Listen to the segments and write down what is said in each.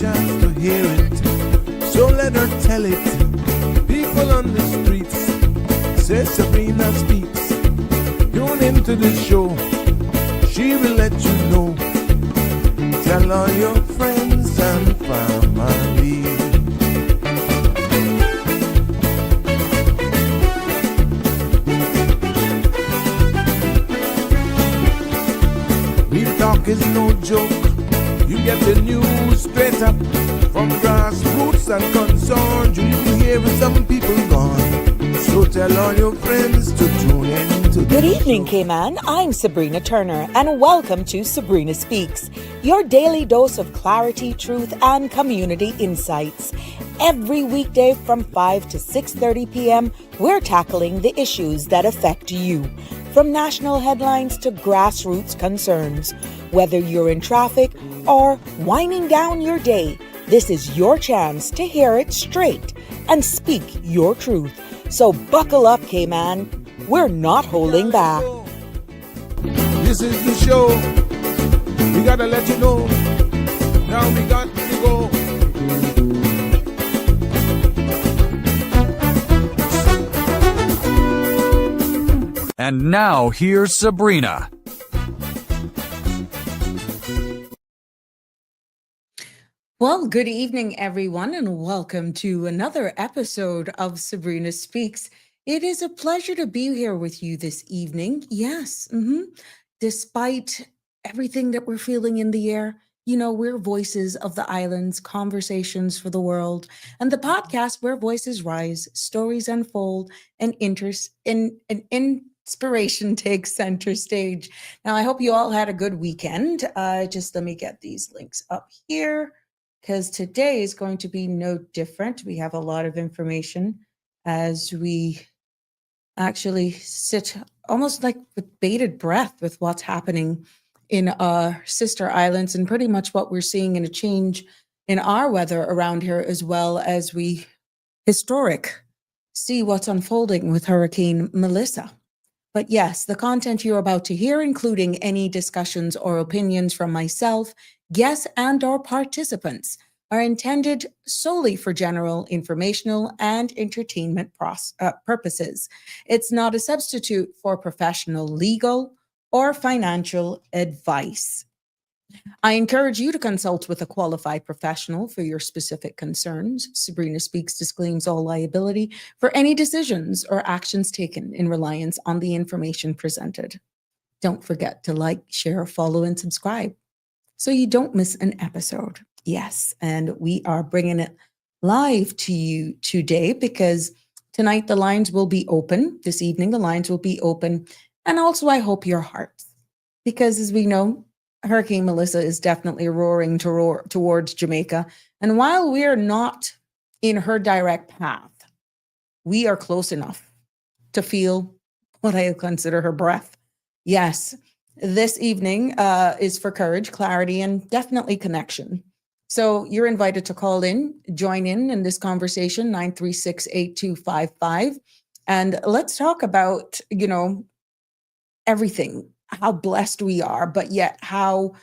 chance to hear it, so let her tell it. People on the streets say Sabrina speaks. Tune into the show, she will let you know. Tell all your friends and family. Real talk is no joke. You get the news straight up from grassroots and concerns. You will hear some people gone. So tell all your friends to tune in to the Good evening, show. Cayman. I'm Sabrina Turner, and welcome to Sabrina Speaks, your daily dose of clarity, truth, and community insights. Every weekday from 5 to 6:30 p.m., we're tackling the issues that affect you, from national headlines to grassroots concerns. Whether you're in traffic or winding down your day, this is your chance to hear it straight and speak your truth. So buckle up, Cayman. We're not holding back. This is the show. We gotta let you know. Now we got to go. And now here's Sabrina. Well, good evening, everyone, and welcome to another episode of Sabrina Speaks. It is a pleasure to be here with you this evening. Yes, despite everything that we're feeling in the air, you know, we're voices of the islands, conversations for the world, and the podcast where voices rise, stories unfold, and inspiration takes center stage. Now, I hope you all had a good weekend. Just let me get these links up here, because today is going to be no different. We have a lot of information as we actually sit almost like with bated breath with what's happening in our sister islands and pretty much what we're seeing in a change in our weather around here, as well as we see what's unfolding with Hurricane Melissa. But yes, the content you're about to hear, including any discussions or opinions from myself, guests, and or participants, are intended solely for general, informational, and entertainment purposes. It's not a substitute for professional legal or financial advice. I encourage you to consult with a qualified professional for your specific concerns. Sabrina Speaks disclaims all liability for any decisions or actions taken in reliance on the information presented. Don't forget to like, share, follow, and subscribe so you don't miss an episode. Yes, and we are bringing it live to you today because tonight the lines will be open. This evening the lines will be open. And also I hope your hearts, because as we know, Hurricane Melissa is definitely roaring towards Jamaica. And while we are not in her direct path, we are close enough to feel what I consider her breath. Yes, this evening is for courage, clarity, and definitely connection. So you're invited to call in, join in this conversation, 936-8255. And let's talk about, you know, everything, how blessed we are, but yet how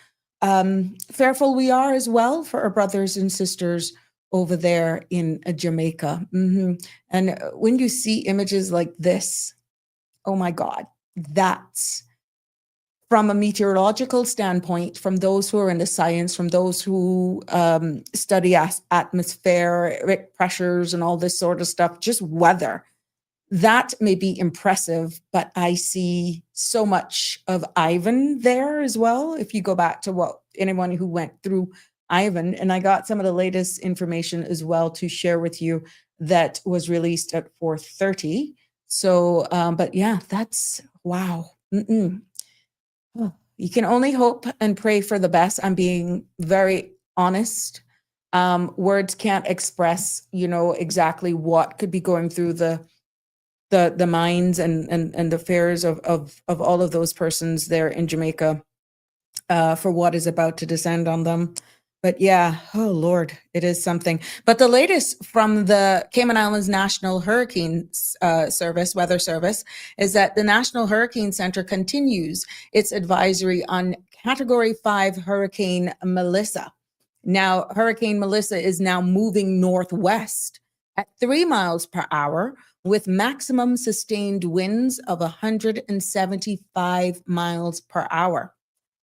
fearful we are as well for our brothers and sisters over there in Jamaica. And when you see images like this, oh my God, that's from a meteorological standpoint, from those who are into science, from those who study atmospheric pressures and all this sort of stuff, just weather. That may be impressive, but I see so much of Ivan there as well. If you go back to anyone who went through Ivan, and I got some of the latest information as well to share with you that was released at 4:30. So, but yeah, that's wow. You can only hope and pray for the best. I'm being very honest. Words can't express, you know, exactly what could be going through the minds and the fears of all of those persons there in Jamaica for what is about to descend on them. But yeah, oh Lord, it is something. But the latest from the Cayman Islands National Hurricane Weather Service, is that the National Hurricane Center continues its advisory on Category 5 Hurricane Melissa. Now, Hurricane Melissa is now moving northwest at 3 miles per hour with maximum sustained winds of 175 miles per hour.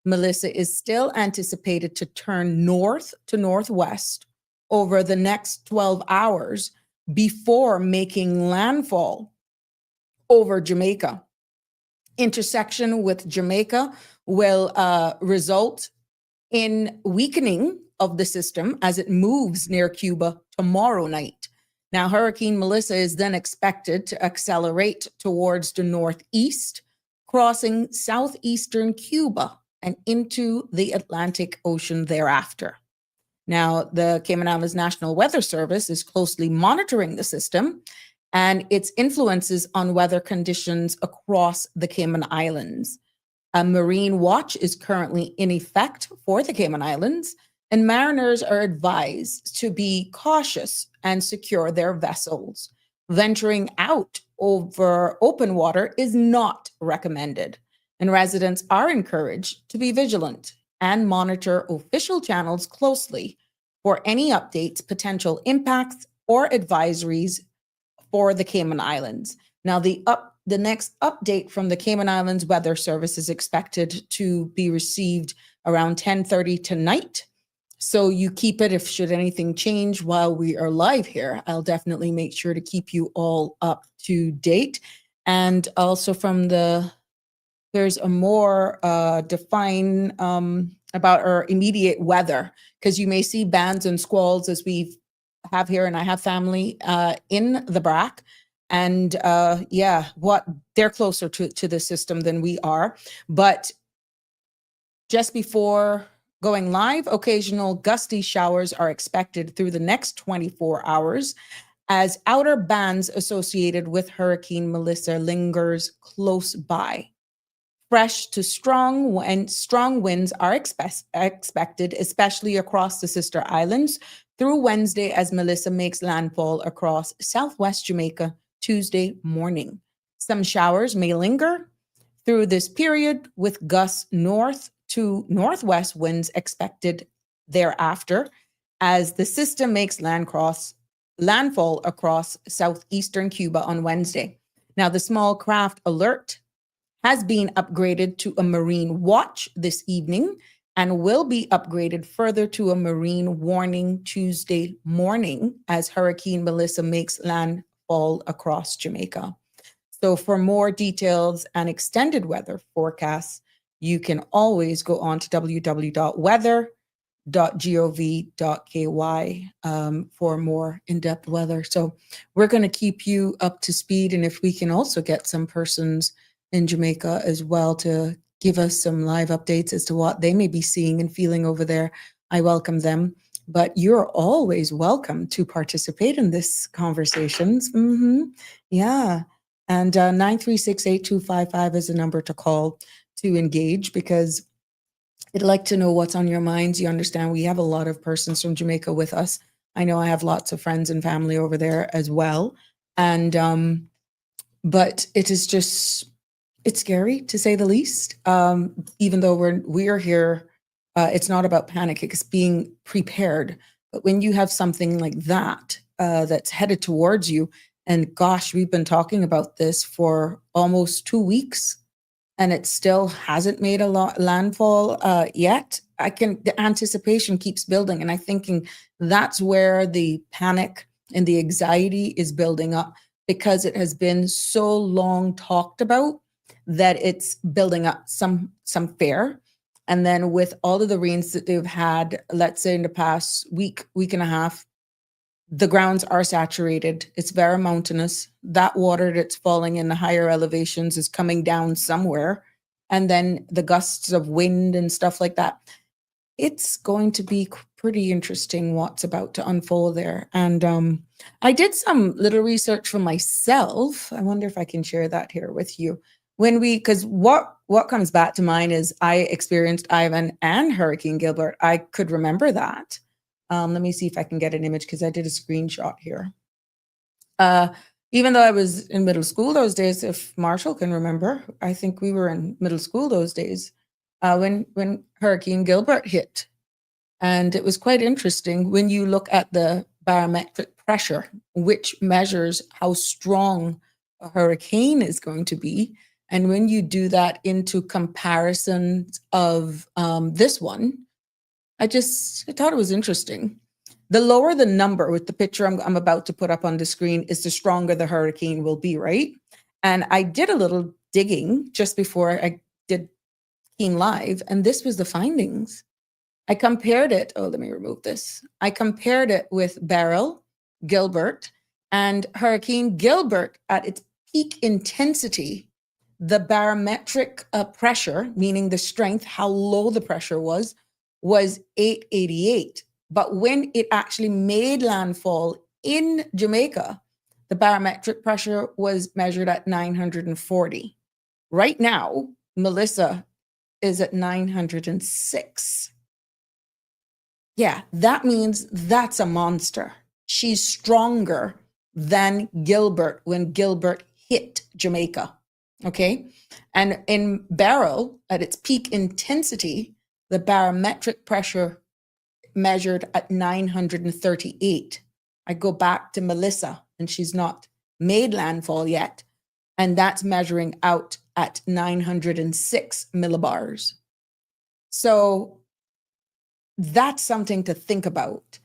Melissa is still anticipated to turn north to northwest over the next 12 hours before making landfall over Jamaica. Intersection with Jamaica will result in weakening of the system as it moves near Cuba tomorrow night. Now, Hurricane Melissa is then expected to accelerate towards the northeast, crossing southeastern Cuba and into the Atlantic Ocean thereafter. Now, the Cayman Islands National Weather Service is closely monitoring the system and its influences on weather conditions across the Cayman Islands. A marine watch is currently in effect for the Cayman Islands, and mariners are advised to be cautious and secure their vessels. Venturing out over open water is not recommended, and residents are encouraged to be vigilant and monitor official channels closely for any updates, potential impacts, or advisories for the Cayman Islands. Now, the next update from the Cayman Islands Weather Service is expected to be received around 10:30 tonight. So you keep it if should anything change while we are live here. I'll definitely make sure to keep you all up to date. And also there's a more define about our immediate weather, because you may see bands and squalls as we have here, and I have family in the BRAC. And they're closer to the system than we are. But just before going live, occasional gusty showers are expected through the next 24 hours as outer bands associated with Hurricane Melissa lingers close by. Fresh to strong winds are expected, especially across the sister islands, through Wednesday as Melissa makes landfall across southwest Jamaica Tuesday morning. Some showers may linger through this period with gusts north to northwest winds expected thereafter as the system makes landfall across southeastern Cuba on Wednesday. Now, the small craft alert has been upgraded to a marine watch this evening and will be upgraded further to a marine warning Tuesday morning as Hurricane Melissa makes landfall across Jamaica. So for more details and extended weather forecasts, you can always go on to www.weather.gov.ky for more in-depth weather. So we're going to keep you up to speed. And if we can also get some persons in Jamaica as well to give us some live updates as to what they may be seeing and feeling over there, I welcome them. But you're always welcome to participate in this conversations. Yeah. And 936-8255 is a number to call to engage, because I'd like to know what's on your minds. You understand we have a lot of persons from Jamaica with us. I know I have lots of friends and family over there as well. And but it is just, it's scary to say the least. Even though we're here, it's not about panic, it's being prepared. But when you have something like that that's headed towards you, and gosh, we've been talking about this for almost 2 weeks, and it still hasn't made a landfall yet. The anticipation keeps building, and I'm thinking that's where the panic and the anxiety is building up, because it has been so long talked about that it's building up some fear. And then with all of the rains that they've had, let's say in the past week and a half, the grounds are saturated. It's very mountainous. That water that's falling in the higher elevations is coming down somewhere. And then the gusts of wind and stuff like that. It's going to be pretty interesting what's about to unfold there. And I did some little research for myself. I wonder if I can share that here with you. Because what comes back to mind is I experienced Ivan and Hurricane Gilbert. I could remember that. Let me see if I can get an image, because I did a screenshot here. Even though I was in middle school those days, if Marshall can remember, I think we were in middle school those days when Hurricane Gilbert hit And it was quite interesting when you look at the barometric pressure, which measures how strong a hurricane is going to be. And when you do that into comparisons of this one, I thought it was interesting. The lower the number with the picture I'm about to put up on the screen is the stronger the hurricane will be, right? And I did a little digging just before I did Keen Live, and this was the findings. I compared it. Oh, let me remove this. I compared it with Beryl, Gilbert, and Hurricane Gilbert at its peak intensity. The barometric pressure, meaning the strength, how low the pressure was 888. But when it actually made landfall in Jamaica, the barometric pressure was measured at 940. Right now, Melissa is at 906. Yeah, that means that's a monster. She's stronger than Gilbert when Gilbert hit Jamaica. Okay. And in Beryl, at its peak intensity, the barometric pressure measured at 938. I go back to Melissa, and she's not made landfall yet. And that's measuring out at 906 millibars. So that's something to think about.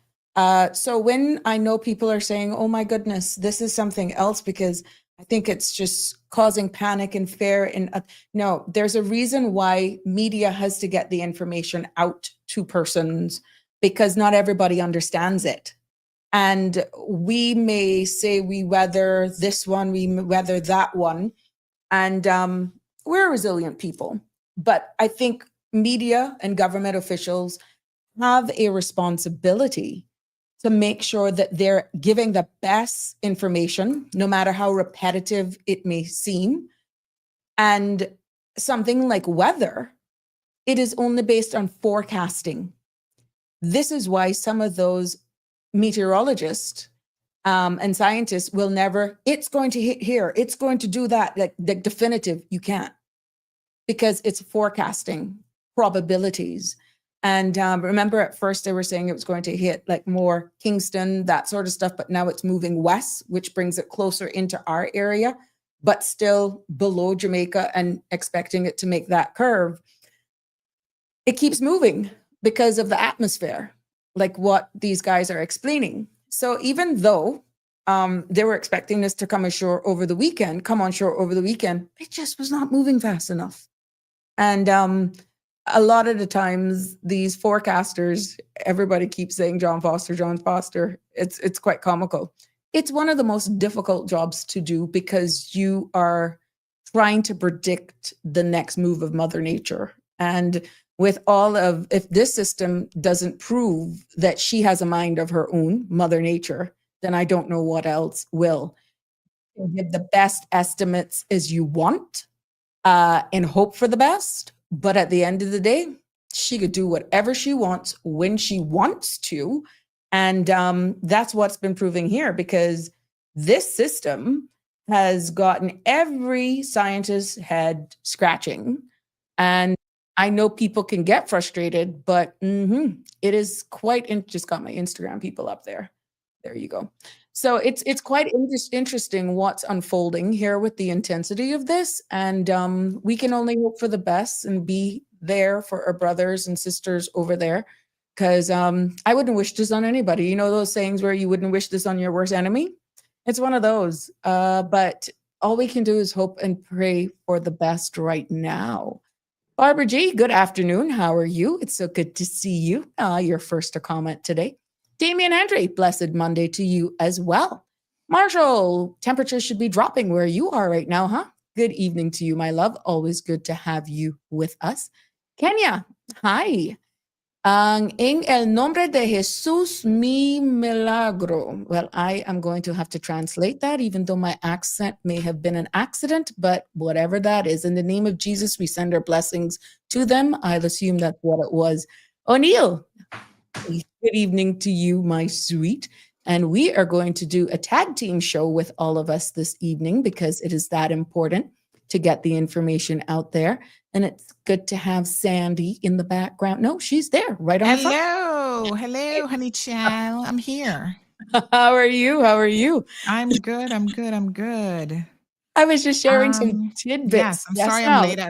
So when I know people are saying, oh my goodness, this is something else because I think it's just causing panic and fear. And no, there's a reason why media has to get the information out to persons because not everybody understands it. And we may say we weather this one, we weather that one. And we're resilient people. But I think media and government officials have a responsibility to make sure that they're giving the best information, no matter how repetitive it may seem. And something like weather, it is only based on forecasting. This is why some of those meteorologists and scientists will never, it's going to hit here, it's going to do that, like the definitive, you can't. Because it's forecasting probabilities. And remember at first they were saying it was going to hit like more Kingston, that sort of stuff, but now it's moving west, which brings it closer into our area, but still below Jamaica and expecting it to make that curve. It keeps moving because of the atmosphere, like what these guys are explaining. So even though they were expecting this to come on shore over the weekend, it just was not moving fast enough. And a lot of the times these forecasters, everybody keeps saying John Foster. It's quite comical. It's one of the most difficult jobs to do because you are trying to predict the next move of Mother Nature. And with if this system doesn't prove that she has a mind of her own, Mother Nature, then I don't know what else will. You can give the best estimates as you want and hope for the best. But at the end of the day, she could do whatever she wants when she wants to. And that's what's been proving here, because this system has gotten every scientist's head scratching. And I know people can get frustrated, but it is quite, just got my Instagram people up there. There you go. So it's quite interesting what's unfolding here with the intensity of this. And we can only hope for the best and be there for our brothers and sisters over there. Because I wouldn't wish this on anybody. You know those sayings where you wouldn't wish this on your worst enemy? It's one of those. But all we can do is hope and pray for the best right now. Barbara G., good afternoon. How are you? It's so good to see you. You're first to comment today. Damien Andre, blessed Monday to you as well. Marshall, temperatures should be dropping where you are right now, huh? Good evening to you, my love. Always good to have you with us. Kenya, hi. En el nombre de Jesús, mi milagro. Well, I am going to have to translate that, even though my accent may have been an accident, but whatever that is. In the name of Jesus, we send our blessings to them. I'll assume that's what it was. O'Neill, good evening to you, my sweet. And we are going to do a tag team show with all of us this evening because it is that important to get the information out there. And it's good to have Sandy in the background. No, she's there right on front. Hello, honey child. I'm here. How are you? How are you? I'm good. I'm good. I'm good. I was just sharing some Yes, tidbits I'm just sorry I'm now. late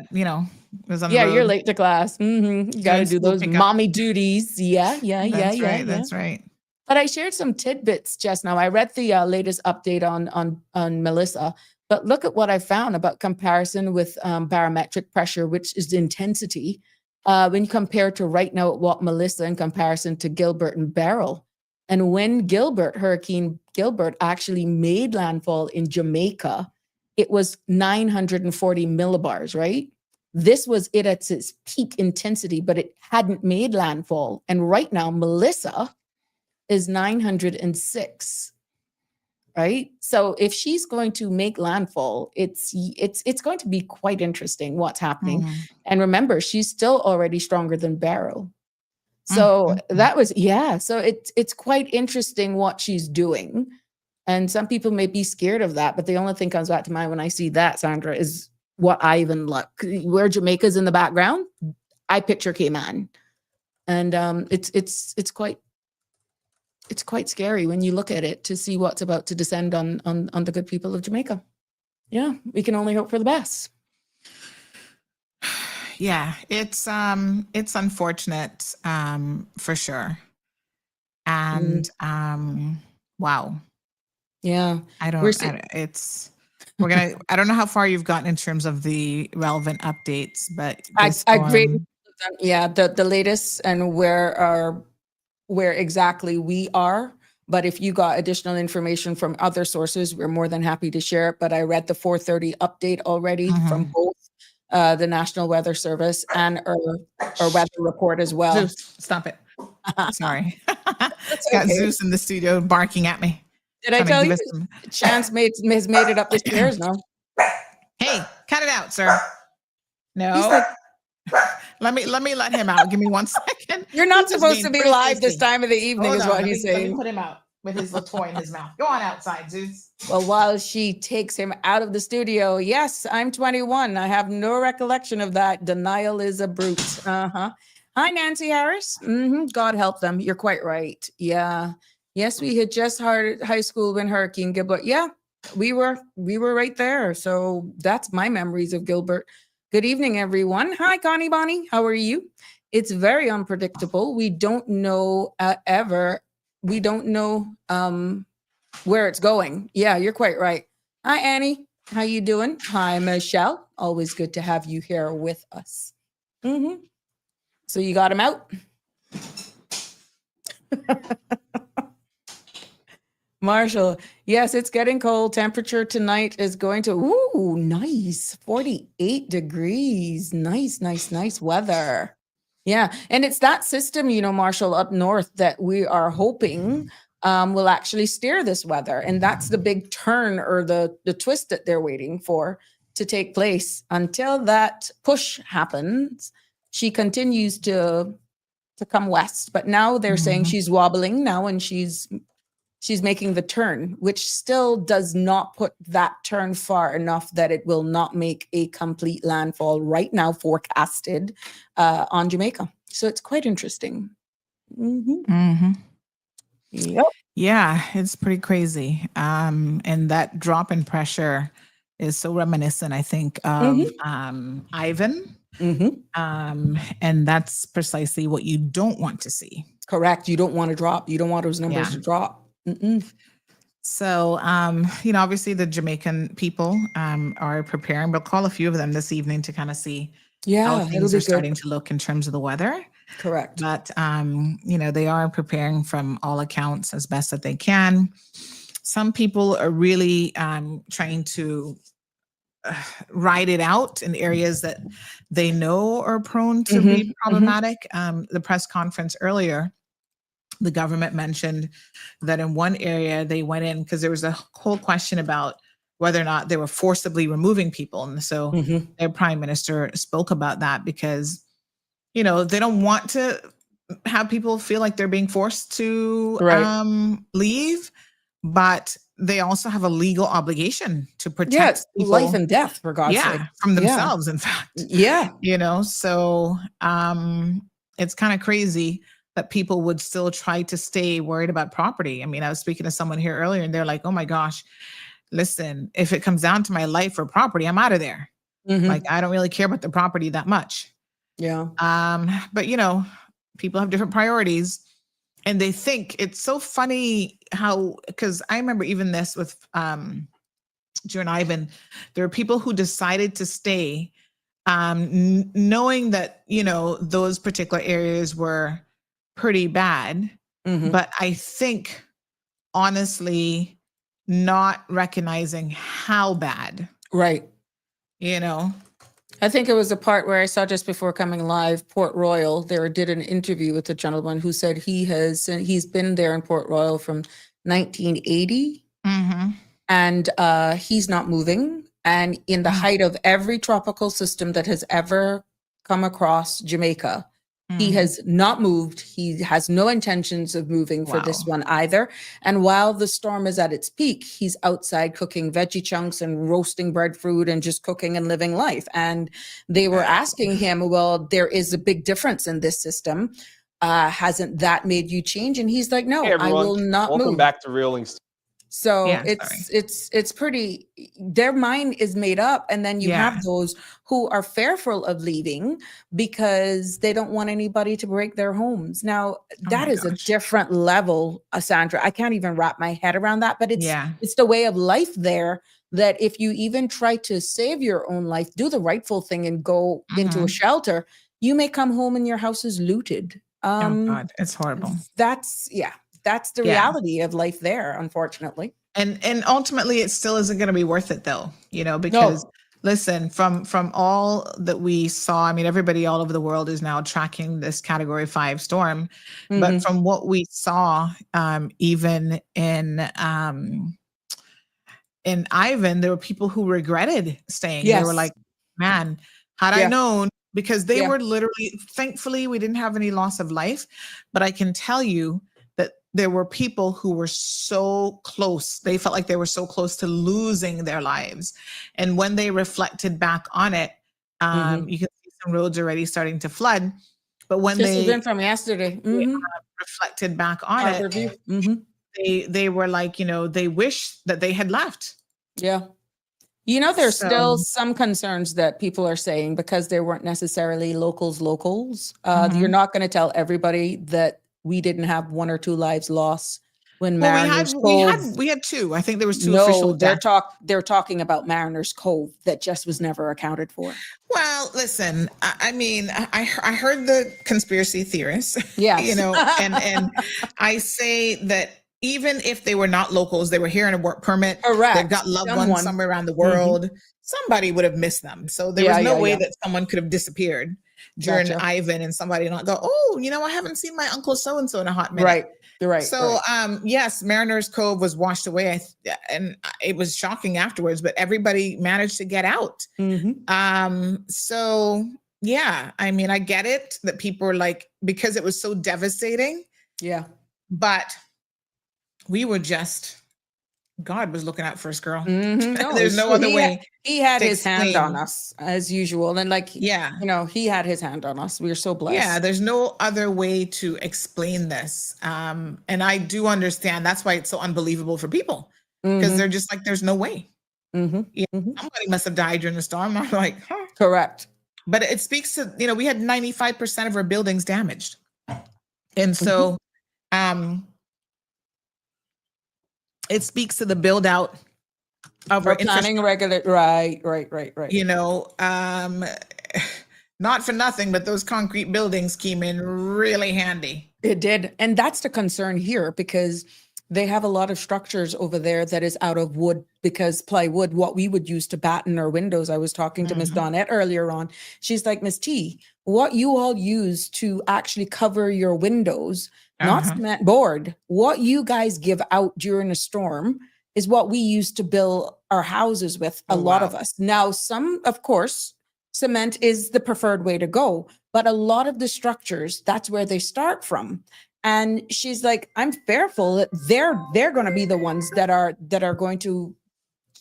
was on the Yeah, you're road late to class. You got to doing do school those pickup. mommy duties. Yeah. That's right. That's right. But I shared some tidbits just now. I read the latest update on Melissa, but look at what I found about comparison with barometric pressure, which is intensity. When you compare to right now what Melissa in comparison to Gilbert and Beryl. And when Hurricane Gilbert actually made landfall in Jamaica, it was 940 millibars, right? This was it at its peak intensity, but it hadn't made landfall. And right now, Melissa is 906, right? So if she's going to make landfall, it's going to be quite interesting what's happening. Mhm. And remember, she's still already stronger than Beryl. So that was so it's quite interesting what she's doing. And some people may be scared of that, but the only thing comes back to mind when I see that, Sandra, is what I even look. Where Jamaica's in the background, I picture Cayman. And it's quite scary when you look at it to see what's about to descend on the good people of Jamaica. Yeah, we can only hope for the best. Yeah, it's unfortunate for sure. And wow. Yeah. I don't know how far you've gotten in terms of the relevant updates, but I agree. Yeah, the latest and where exactly we are. But if you got additional information from other sources, we're more than happy to share it. But I read the 4:30 update already from both the National Weather Service and our weather report as well. Zeus, stop it. Sorry. Got Zeus in the studio barking at me. Did I tell you? Chance has made it up the stairs now. Hey, cut it out, sir. No. Let me let him out. Give me 1 second. You're not supposed to be live this time of the evening, is what he's saying. Let me put him out with his little toy in his mouth. Go on outside, Zeus. Well, while she takes him out of the studio, yes, I'm 21. I have no recollection of that. Denial is a brute. Hi, Nancy Harris. God help them. You're quite right. Yeah. Yes, we had just started high school when Hurricane Gilbert. Yeah, we were right there. So that's my memories of Gilbert. Good evening, everyone. Hi, Connie Bonnie. How are you? It's very unpredictable. We don't know We don't know where it's going. Yeah, you're quite right. Hi, Annie. How you doing? Hi, Michelle. Always good to have you here with us. So you got him out? Marshall, yes, it's getting cold. Temperature tonight is going to, nice, 48 degrees. Nice weather. Yeah, and it's that system, Marshall, up north that we are hoping will actually steer this weather. And that's the big turn or the twist that they're waiting for to take place. Until that push happens, she continues to come west. But now they're saying she's wobbling now and she's making the turn, which still does not put that turn far enough that it will not make a complete landfall right now forecasted on Jamaica. So it's quite interesting. Yep. Yeah, it's pretty crazy. And that drop in pressure is so reminiscent, I think, of Ivan. And that's precisely what you don't want to see. Correct. You don't want to drop. You don't want those numbers to drop. So, obviously the Jamaican people are preparing. We'll call a few of them this evening to kind of see how things are starting to look in terms of the weather. Correct. But, they are preparing from all accounts as best that they can. Some people are really trying to ride it out in areas that they know are prone to be problematic. The press conference earlier, the government mentioned that in one area they went in because there was a whole question about whether or not they were forcibly removing people. And so their prime minister spoke about that because, they don't want to have people feel like they're being forced to leave, but they also have a legal obligation to protect people, life and death, for God's sake. From themselves, in fact. Yeah. So it's kind of crazy. that people would still try to stay worried about property. I mean, I was speaking to someone here earlier and they're like, oh my gosh, listen, if it comes down to my life or property, I'm out of there. Mhm. Like, I don't really care about the property that much. Yeah. But you know, people have different priorities and they think it's so funny how, because I remember even this with during Ivan, there are people who decided to stay knowing that, you know, those particular areas were pretty bad. Mhm. But I think honestly, not recognizing how bad, Right. you know. I think it was the part where I saw just before coming live, Port Royal. There did an interview with a gentleman who said he's been there in Port Royal from 1980, Mm-hmm. and he's not moving. And in the height of every tropical system that has ever come across Jamaica, he has not moved. He has no intentions of moving for this Wow. one either. And while the storm is at its peak, he's outside cooking veggie chunks and roasting breadfruit and just cooking and living life. And they were asking him, well, there is a big difference in this system. Hasn't that made you change? And he's like, no, Hey I everyone, will not welcome move. back to Reelings. So Yeah, it's pretty, their mind is made up. And then you Yeah. have those who are fearful of leaving because they don't want anybody to break their homes. Now, that my is a gosh. different level, Sandra. I can't even wrap my head around that, but Yeah. it's the way of life there, that if you even try to save your own life, do the rightful thing and go into a shelter, you may come home and your house is looted. Oh God, it's horrible. That's the Yeah. reality of life there, unfortunately. And ultimately it still isn't going to be worth it though, you know, because listen, from all that we saw, I mean, everybody all over the world is now tracking this Category 5 storm, but from what we saw, even in Ivan, there were people who regretted staying. They were Yes. like, man, had I Yeah. known, because they Yeah. were literally, thankfully, we didn't have any loss of life, but I can tell you that there were people who were so close. They felt like they were so close to losing their lives. And when they reflected back on it, you can see some roads already starting to flood. But when This they event from yesterday. reflected back on Harbor it, View. they were like, you know, they wish that they had left. Yeah. You know, there's So- still some concerns that people are saying because they weren't necessarily locals. You're not going to tell everybody that we didn't have 1 or 2 lives lost when Well, Mariners Cove. we had 2. I think there was 2 official No, deaths. they're talking about Mariners Cove that just was never accounted for. Well, listen, I mean, I heard the conspiracy theorists, Yes. you know, and I say that even if they were not locals, they were here on a work permit. Correct. They've got loved Someone. ones somewhere around the world. Somebody would have missed them. So there Yeah, was no yeah, way yeah. that someone could have disappeared during Gotcha. Ivan and somebody not go, oh, you know, I haven't seen my uncle so-and-so in a hot minute. Right. You're right. So, right. yes, Mariners Cove was washed away, and it was shocking afterwards, but everybody managed to get out. So yeah, I mean, I get it that people are like, because it was so devastating, Yeah. but we were just, God was looking out for us, girl. No, There's it's no true. other way. He had to his hand explain. on us as usual. And like, Yeah. you know, he had his hand on us. We are so blessed. Yeah, there's no other way to explain this. And I do understand that's why it's so unbelievable for people, because they're just like, there's no way. Yeah, somebody must have died during the storm. I'm like, huh. Correct. But it speaks to, you know, we had 95% of our buildings damaged. And so it speaks to the build out of our planning regular. Right. you know, not for nothing, but those concrete buildings came in really handy. It did. And that's the concern here, because they have a lot of structures over there that is out of wood, because plywood, what we would use to batten our windows. I was talking to Miss Dawnette earlier on. She's like, Miss T, what you all use to actually cover your windows, not cement board, what you guys give out during a storm is what we use to build our houses with, a lot of us. Now, some, of course, cement is the preferred way to go, but a lot of the structures, that's where they start from. And she's like, I'm fearful that they're going to be the ones that are going to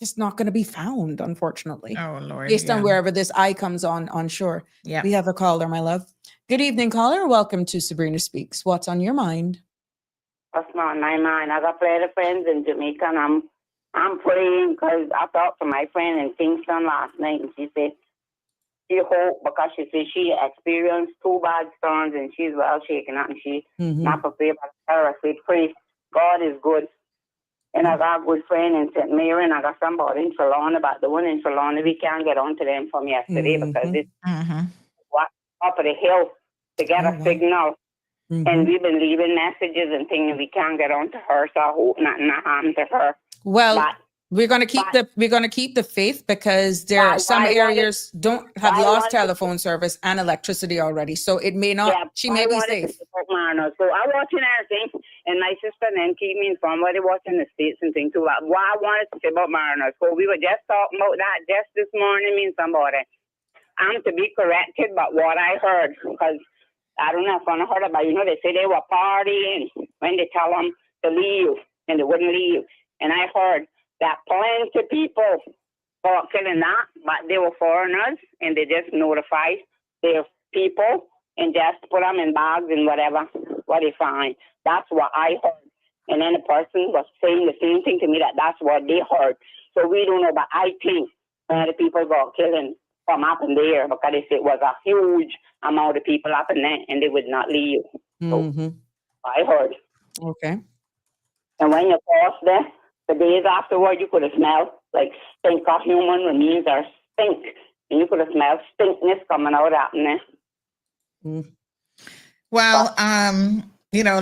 just not going to be found, unfortunately, Oh Lord. based on Yeah. wherever this eye comes on shore. Yeah. We have a caller, my love. Good evening, caller. Welcome to Sabrina Speaks. What's on your mind? What's on my mind? I got plenty of friends in Jamaica, and I'm praying because I talked to my friend in Kingston last night, and she said she hoped because she said she experienced 2 bad storms and she's well shaken up and she not prepared. But I said, pray, God is good. And I got a good friend in St. Mary, and I got somebody in Trelawney, but the one in Trelawney, we can't get on to them from yesterday because it's up of the hill to get a signal. And we've been leaving messages and things, and we can't get on to her, so I hope nothing happened to her. Well, But we're going to keep the faith, because there are some areas don't have lost telephone service and electricity already, so it may not. She may be safe. So I'm watching everything, and my sister then keep me informed while they're watching the states and things too. What I wanted to say about Mariners, so we were just talking about that just this morning. Me and somebody, I'm to be corrected, but what I heard, because I don't know if I heard about, they say they were partying when they tell them to leave, and they wouldn't leave. And I heard that plenty of people were killing that, but they were foreigners, and they just notified their people and just put them in bags and whatever, what they find. That's what I heard. And then the person was saying the same thing to me, that's what they heard. So we don't know, but I think the people got killing from up in there because they said it was a huge amount of people up in there and they would not leave. So I heard. Okay. And when you cross there, the days afterward, you could have smelled like stink of human remains or stink. And you could have smelled stinkness coming out up in there. Well,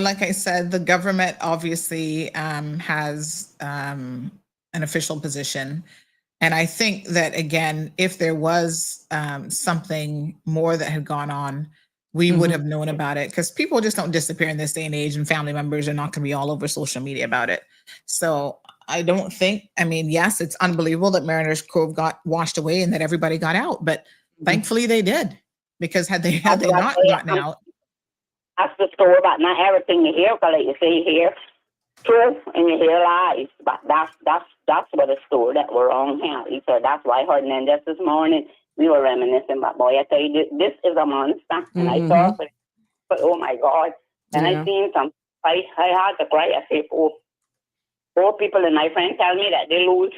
like I said, the government obviously has an official position. And I think that, again, if there was something more that had gone on, we would have known about it, because people just don't disappear in this day and age, and family members are not going to be all over social media about it. So I don't think, yes, it's unbelievable that Mariners Cove got washed away and that everybody got out, but thankfully they did, because had they not gotten out. That's the story, but not everything you hear, because like you say, you hear truth and you hear lies, but that's what the story that we're on here. So that's why I heard. And then just this morning we were reminiscing, but boy, I tell you, this is a monster. And I thought, but oh my God. And I seen some fight. I had to cry. I say, four people, and my friend tell me that they lose,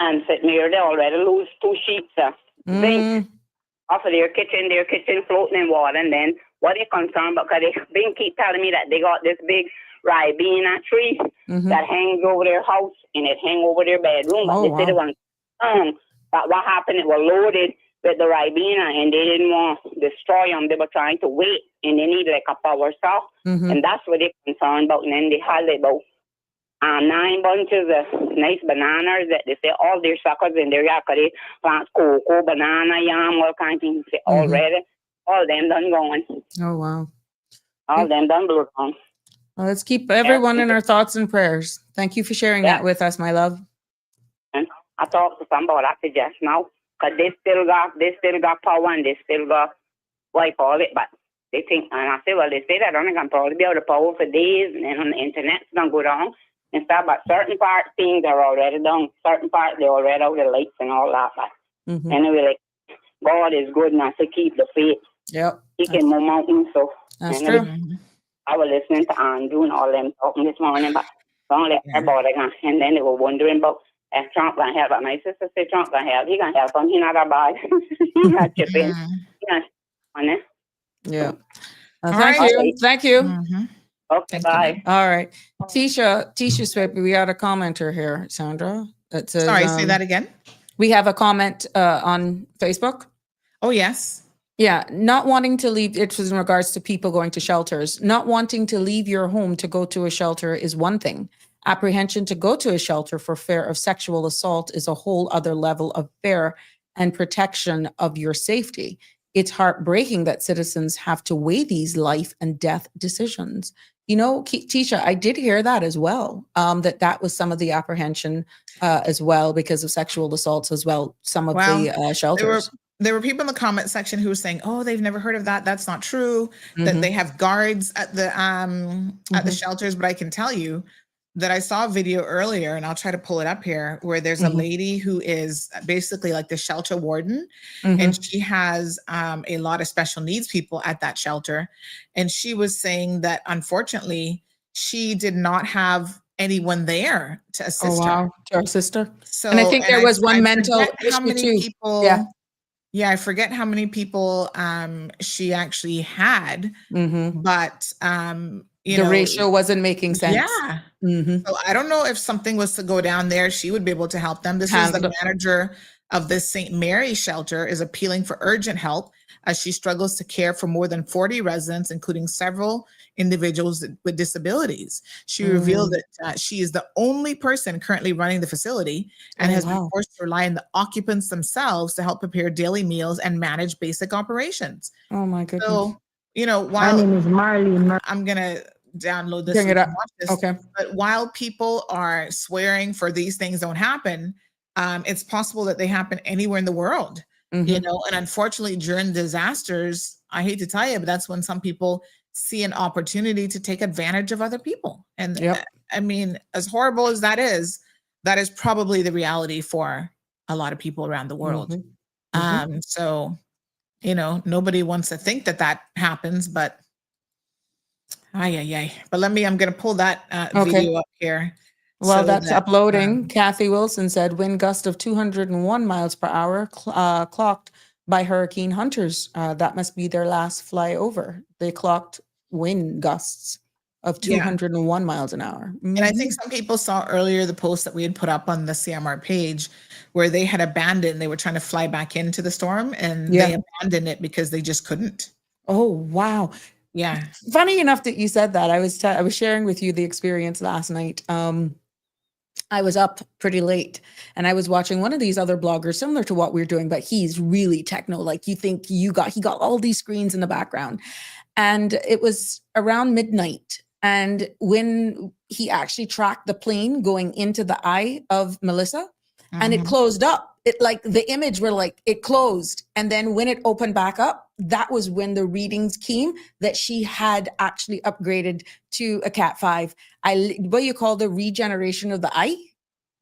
and St. Mary, they already lose 2 sheets of zinc off of their kitchen floating in water. And then what they concerned about, because they keep telling me that they got this big ribena tree that hangs over their house, and it hang over their bedroom. But they said it wasn't. But what happened, it was loaded with the ribena, and they didn't want to destroy them. They were trying to wait, and they need like a power saw. And that's what they're concerned about. And then they had about 9 bunches of nice bananas that they say all their suckers in their yard, because they plant cocoa, banana, yam, all kinds of things. Already, all them done going. Oh, wow. All them done blew gone. Well, let's keep everyone in our thoughts and prayers. Thank you for sharing that with us, my love. And I talked to somebody after just now, because they still got power, and they still got wipe all it, but they think, and I say, well, they say that only can probably be out of power for days, and then on the internet it's gonna go down and stuff. But certain part things are already done. Certain part they're already out of the lights and all that. But anyway, like God is good, and I say keep the faith. Yep. He can move mountains. So that's anyway, true. I was listening to Andrew and all them talking this morning, but don't let everybody go. And then they were wondering about if Trump gonna help. But my sister said Trump gonna help. He gonna help him. He not a bad. He not chipping. He not on it. Yeah. Thank you. Thank you. Okay, bye. All right. Tisha Swift, we got a commenter here, Sandra. That says, sorry, say that again. We have a comment on Facebook. Oh, yes. Yeah, not wanting to leave, it was in regards to people going to shelters. Not wanting to leave your home to go to a shelter is one thing. Apprehension to go to a shelter for fear of sexual assault is a whole other level of fear and protection of your safety. It's heartbreaking that citizens have to weigh these life and death decisions. You know, Tisha, I did hear that as well, that was some of the apprehension as well because of sexual assaults as well, some of the shelters. There were people in the comment section who were saying, "Oh, they've never heard of that. That's not true. That they have guards at the shelters." But I can tell you, that I saw a video earlier, and I'll try to pull it up here, where there's a lady who is basically like the shelter warden, and she has a lot of special needs people at that shelter. And she was saying that unfortunately, she did not have anyone there to assist her. To our sister. So, And I think there was one mental how issue many too. people, yeah, I forget how many people she actually had, but you know, the ratio wasn't making sense. Yeah. So I don't know if something was to go down there, she would be able to help them. This is the manager of the St. Mary's shelter is appealing for urgent help as she struggles to care for more than 40 residents, including several individuals with disabilities. She revealed that she is the only person currently running the facility and has been forced to rely on the occupants themselves to help prepare daily meals and manage basic operations. Oh my goodness. So, you know, while my name is Marlene. I'm going to download this. Bring it up. Watch this. Okay. But while people are swearing for these things don't happen, it's possible that they happen anywhere in the world, you know, and unfortunately during disasters, I hate to tell you, but that's when some people see an opportunity to take advantage of other people. And I mean, as horrible as that is probably the reality for a lot of people around the world. So, you know, nobody wants to think that that happens, but but I'm going to pull that video up here. Well, so that's that, uploading. Kathy Wilson said wind gust of 201 miles per hour clocked by hurricane hunters. That must be their last flyover. They clocked wind gusts of 201 miles an hour. And I think some people saw earlier the post that we had put up on the CMR page where they had abandoned, they were trying to fly back into the storm and they abandoned it because they just couldn't. Oh, wow. Yeah. Funny enough that you said that. I was sharing with you the experience last night. I was up pretty late and I was watching one of these other bloggers similar to what we're doing, but he's really techno. Like you think he got all these screens in the background, and it was around midnight. And when he actually tracked the plane going into the eye of Melissa and it closed up, it like the image were like it closed. And then when it opened back up, that was when the readings came that she had actually upgraded to a Cat 5. What you call the regeneration of the eye.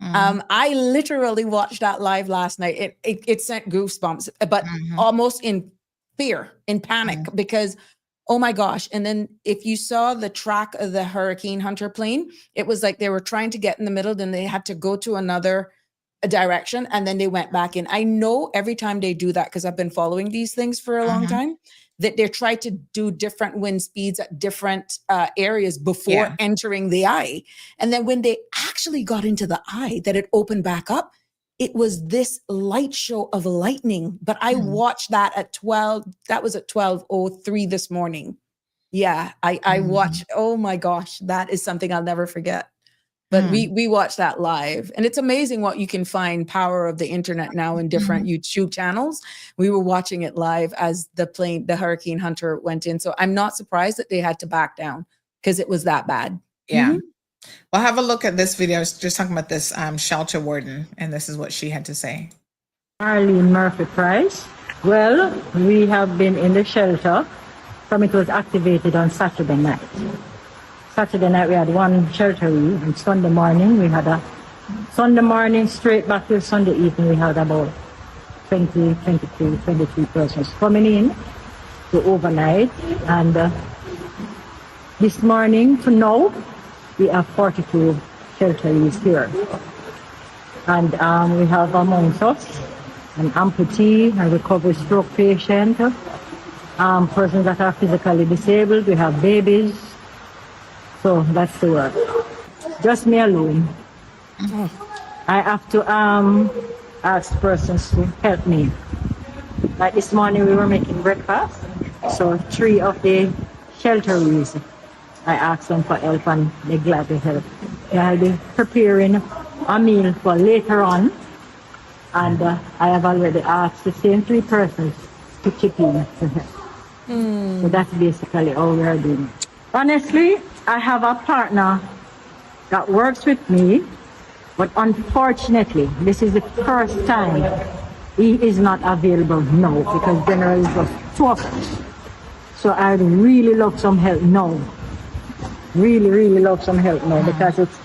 I literally watched that live last night. It sent goosebumps, but almost in fear, in panic, because oh my gosh. And then if you saw the track of the hurricane hunter plane, it was like they were trying to get in the middle, then they had to go to another direction and then they went back in. I know every time they do that, because I've been following these things for a long time, that they're trying to do different wind speeds at different areas before entering the eye. And then when they actually got into the eye, that it opened back up, it was this light show of lightning. But I watched that at 12. That was at 12:03 this morning. Yeah, I watched. Oh my gosh, that is something I'll never forget. But we watched that live, and it's amazing what you can find power of the internet now in different YouTube channels. We were watching it live as the hurricane hunter went in. So I'm not surprised that they had to back down because it was that bad. Yeah. Well, have a look at this video. I was just talking about this shelter warden, and this is what she had to say. Arlene Murphy Price. Well, we have been in the shelter from it was activated on Saturday night. Saturday night we had one shelter room, and Sunday morning we had Sunday morning straight back to Sunday evening we had about 23 persons coming in to overnight, and this morning to now we have 42 shelterees here, and we have amongst us an amputee, a recovered stroke patient, persons that are physically disabled, we have babies. So that's the word. Just me alone. I have to ask persons to help me. Like this morning we were making breakfast, so 3 of the shelterees, I asked them for help and they're glad to help. I'll be preparing a meal for later on, and I have already asked the same 3 persons to chip in to help. So that's basically how we are doing it. Honestly, I have a partner that works with me, but unfortunately, this is the first time he is not available now because generally it was 2 of us. So I'd really love some help now. Really love some help now because it's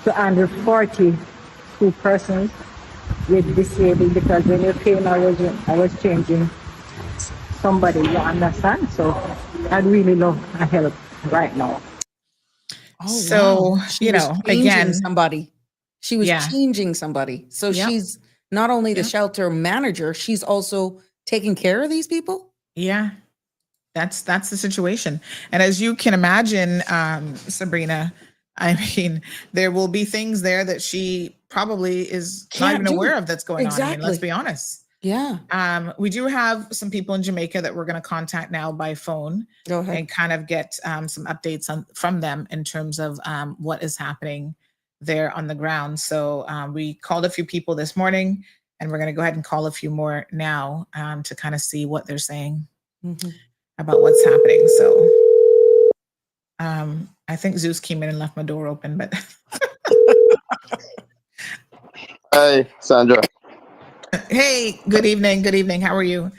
to handle 42 persons with disabled, because when you came, I was changing somebody, you understand? So I'd really love a help right now. Oh, So, wow. She was changing again, somebody. She was yeah. changing somebody. So Yep. she's not only the Yep. shelter manager, she's also taking care of these people. Yeah, that's the situation. And as you can imagine, Sabrina, I mean, there will be things there that she probably is not Can't even do. aware of that's going on. I mean, let's Exactly. be honest. Yeah. We do have some people in Jamaica that we're going to contact now by phone Go ahead. and kind of get some updates from them in terms of what is happening there on the ground. So we called a few people this morning, and we're going to go ahead and call a few more now to kind of see what they're saying about what's happening. So I think Zeus came in and left my door open, but Hi, Sandra. hey, good evening. Good evening. How are you?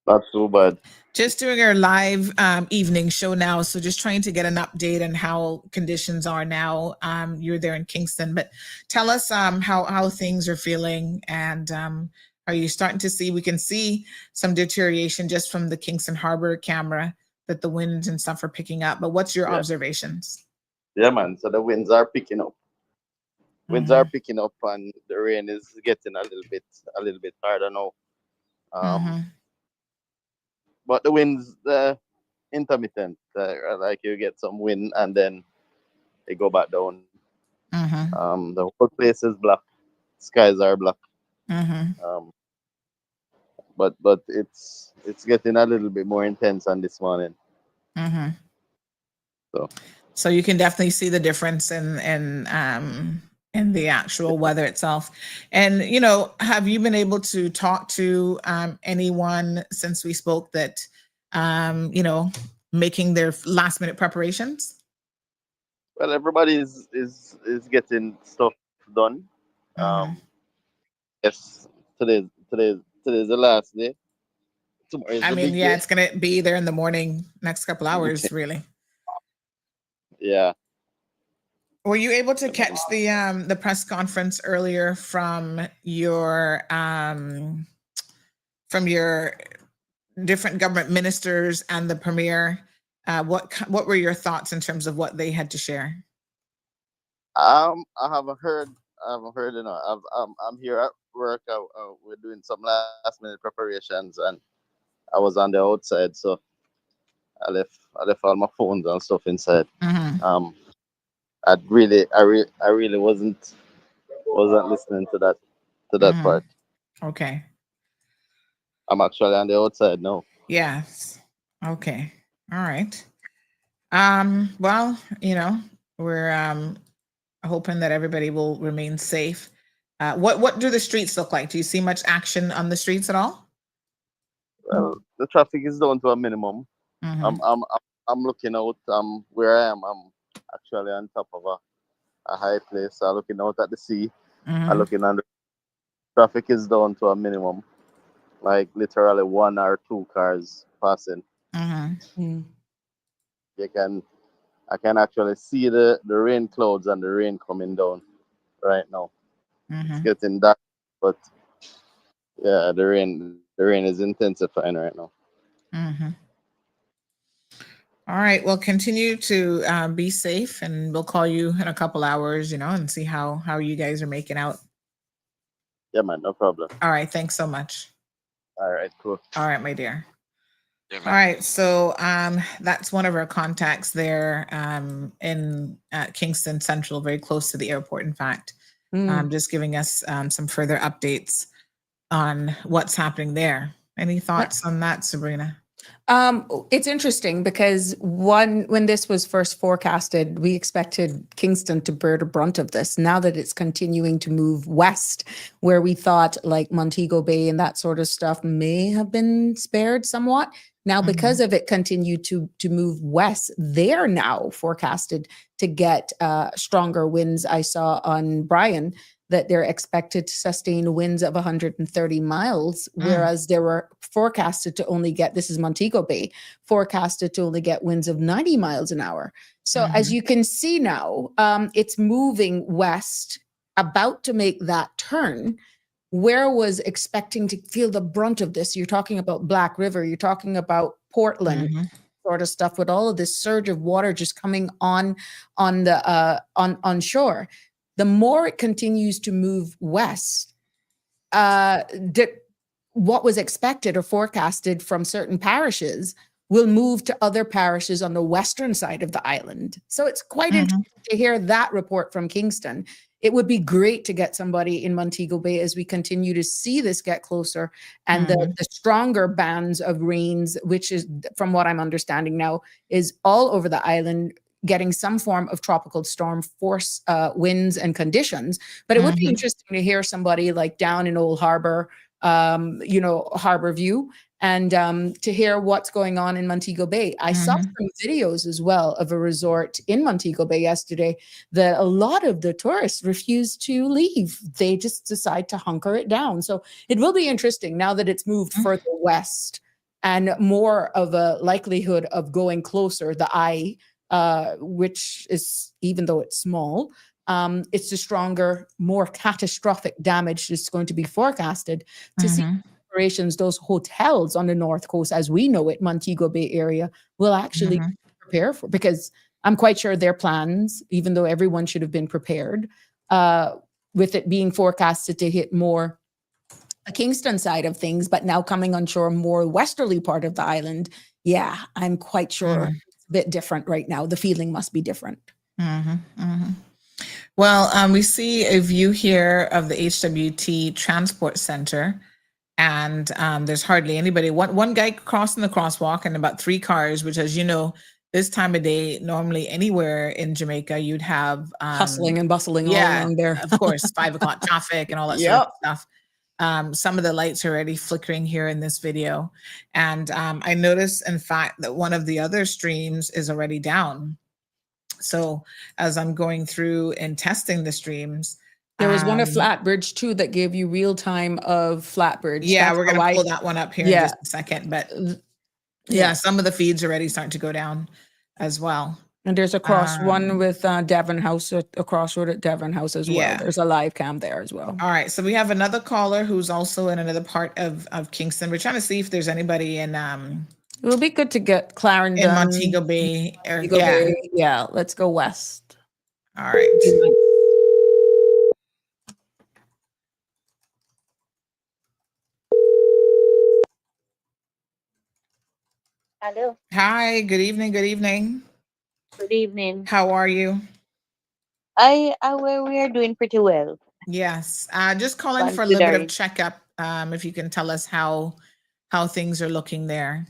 Not too bad. Just doing our live evening show now. So just trying to get an update on how conditions are now. You're there in Kingston, but tell us how things are feeling, and are you starting to see, we can see some deterioration just from the Kingston Harbor camera that the winds and stuff are picking up, but what's your observations? Yeah, man. So the winds are picking up. Winds are picking up, and the rain is getting a little bit harder now. But the winds intermittent. Like you get some wind and then they go back down. The whole place is black. Skies are black. But it's getting a little bit more intense on this morning. So you can definitely see the difference in the actual weather itself. And have you been able to talk to anyone since we spoke that making their last minute preparations? Well, everybody is getting stuff done. Yes, today's the last day. Tomorrow is the big day. It's gonna be there in the morning, next couple hours, really. Yeah. Were you able to catch the press conference earlier from your different government ministers and the premier? What were your thoughts in terms of what they had to share? I haven't heard. I'm here at work. We're doing some last minute preparations, and I was on the outside, so I left all my phones and stuff inside. I really wasn't listening to that part. Okay. I'm actually on the outside now. Yes. Okay. All right. Well, we're hoping that everybody will remain safe. What do the streets look like? Do you see much action on the streets at all? Well, the traffic is down to a minimum. I'm looking out where I am. I'm actually on top of a high place. I'm looking out at the sea. I'm looking under. Traffic is down to a minimum, like literally 1 or 2 cars passing. I can actually see the rain clouds and the rain coming down right now. It's getting dark, but yeah, the rain is intensifying right now. All right. Well, continue to be safe, and we'll call you in a couple hours, and see how you guys are making out. Yeah, man, no problem. All right. Thanks so much. All right, cool. All right, my dear. Yeah, all right. So that's one of our contacts there in Kingston Central, very close to the airport, in fact. Just giving us some further updates on what's happening there. Any thoughts on that, Sabrina? It's interesting because when this was first forecasted, we expected Kingston to bear the brunt of this. Now that it's continuing to move west, where we thought like Montego Bay and that sort of stuff may have been spared somewhat. Now, because of it continue to move west, they're now forecasted to get stronger winds. I saw on Brian that they're expected to sustain winds of 130 miles, whereas they were forecasted to only get, this is Montego Bay, forecasted to only get winds of 90 miles an hour. So as you can see now, it's moving west, about to make that turn. Where was expecting to feel the brunt of this? You're talking about Black River, you're talking about Portland, sort of stuff, with all of this surge of water just coming on the on shore. The more it continues to move west, what was expected or forecasted from certain parishes will move to other parishes on the western side of the island. So it's quite interesting to hear that report from Kingston. It would be great to get somebody in Montego Bay as we continue to see this get closer, and the stronger bands of rains, which is, from what I'm understanding now, is all over the island, getting some form of tropical storm force winds and conditions. But it would be interesting to hear somebody like down in Old Harbor, Harbor View, and to hear what's going on in Montego Bay. I saw some videos as well of a resort in Montego Bay yesterday that a lot of the tourists refuse to leave. They just decide to hunker it down. So it will be interesting now that it's moved further west and more of a likelihood of going closer, the eye, which is, even though it's small, it's the stronger, more catastrophic damage that's going to be forecasted, to see operations, those hotels on the North Coast, as we know it, Montego Bay area, will actually prepare for, because I'm quite sure their plans, even though everyone should have been prepared, with it being forecasted to hit more a Kingston side of things, but now coming on shore more westerly part of the island. Yeah, I'm quite sure it's a bit different right now. The feeling must be different. Well, we see a view here of the HWT Transport Center, and there's hardly anybody. One guy crossing the crosswalk and about 3 cars, which, as you know, this time of day, normally anywhere in Jamaica, you'd have hustling and bustling all along there. Of course, 5 o'clock traffic and all that sort of stuff. Some of the lights are already flickering here in this video. And I noticed, in fact, that one of the other streams is already down. So as I'm going through and testing the streams, there was one of Flatbridge too that gave you real time of Flatbridge. Yeah, we're going to pull that one up here in just a second. But some of the feeds already start to go down as well. And there's one with Devon House, a crossroad at Devon House as well. There's a live cam there as well. All right. So we have another caller who's also in another part of Kingston. We're trying to see if there's anybody in it will be good to get Clarendon, in Montego Bay. Bay. Yeah, let's go west. All right. Hello. Hi, good evening. Good evening. Good evening. How are you? We are doing pretty well. Yes. Just calling for a little bit of checkup. If you can tell us how things are looking there.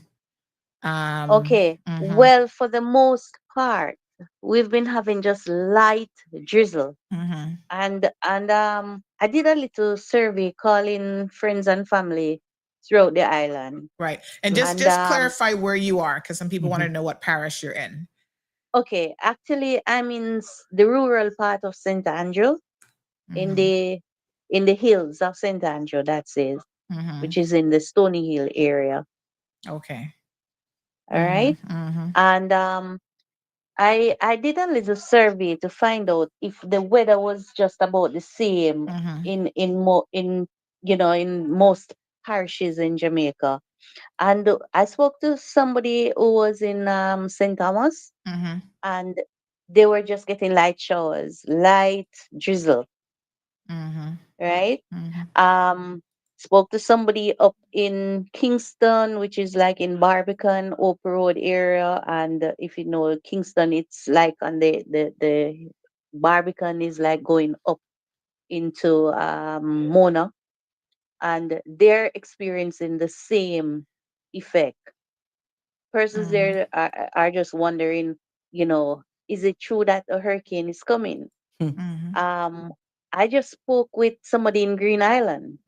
Okay. Well, for the most part, we've been having just light drizzle. And I did a little survey calling friends and family throughout the island. Right. And just clarify where you are, because some people want to know what parish you're in. Okay. Actually, I'm in the rural part of St. Andrew, in the hills of St. Andrew, that says, which is in the Stony Hill area. Okay. All right. And I did a little survey to find out if the weather was just about the same in most parishes in Jamaica. And I spoke to somebody who was in St. Thomas, and they were just getting light showers, light drizzle. Right? Spoke to somebody up in Kingston, which is like in Barbican, Oak Road area. And if you know Kingston, it's like on the Barbican is like going up into Mona. And they're experiencing the same effect. Persons there are just wondering, is it true that a hurricane is coming? I just spoke with somebody in Green Island.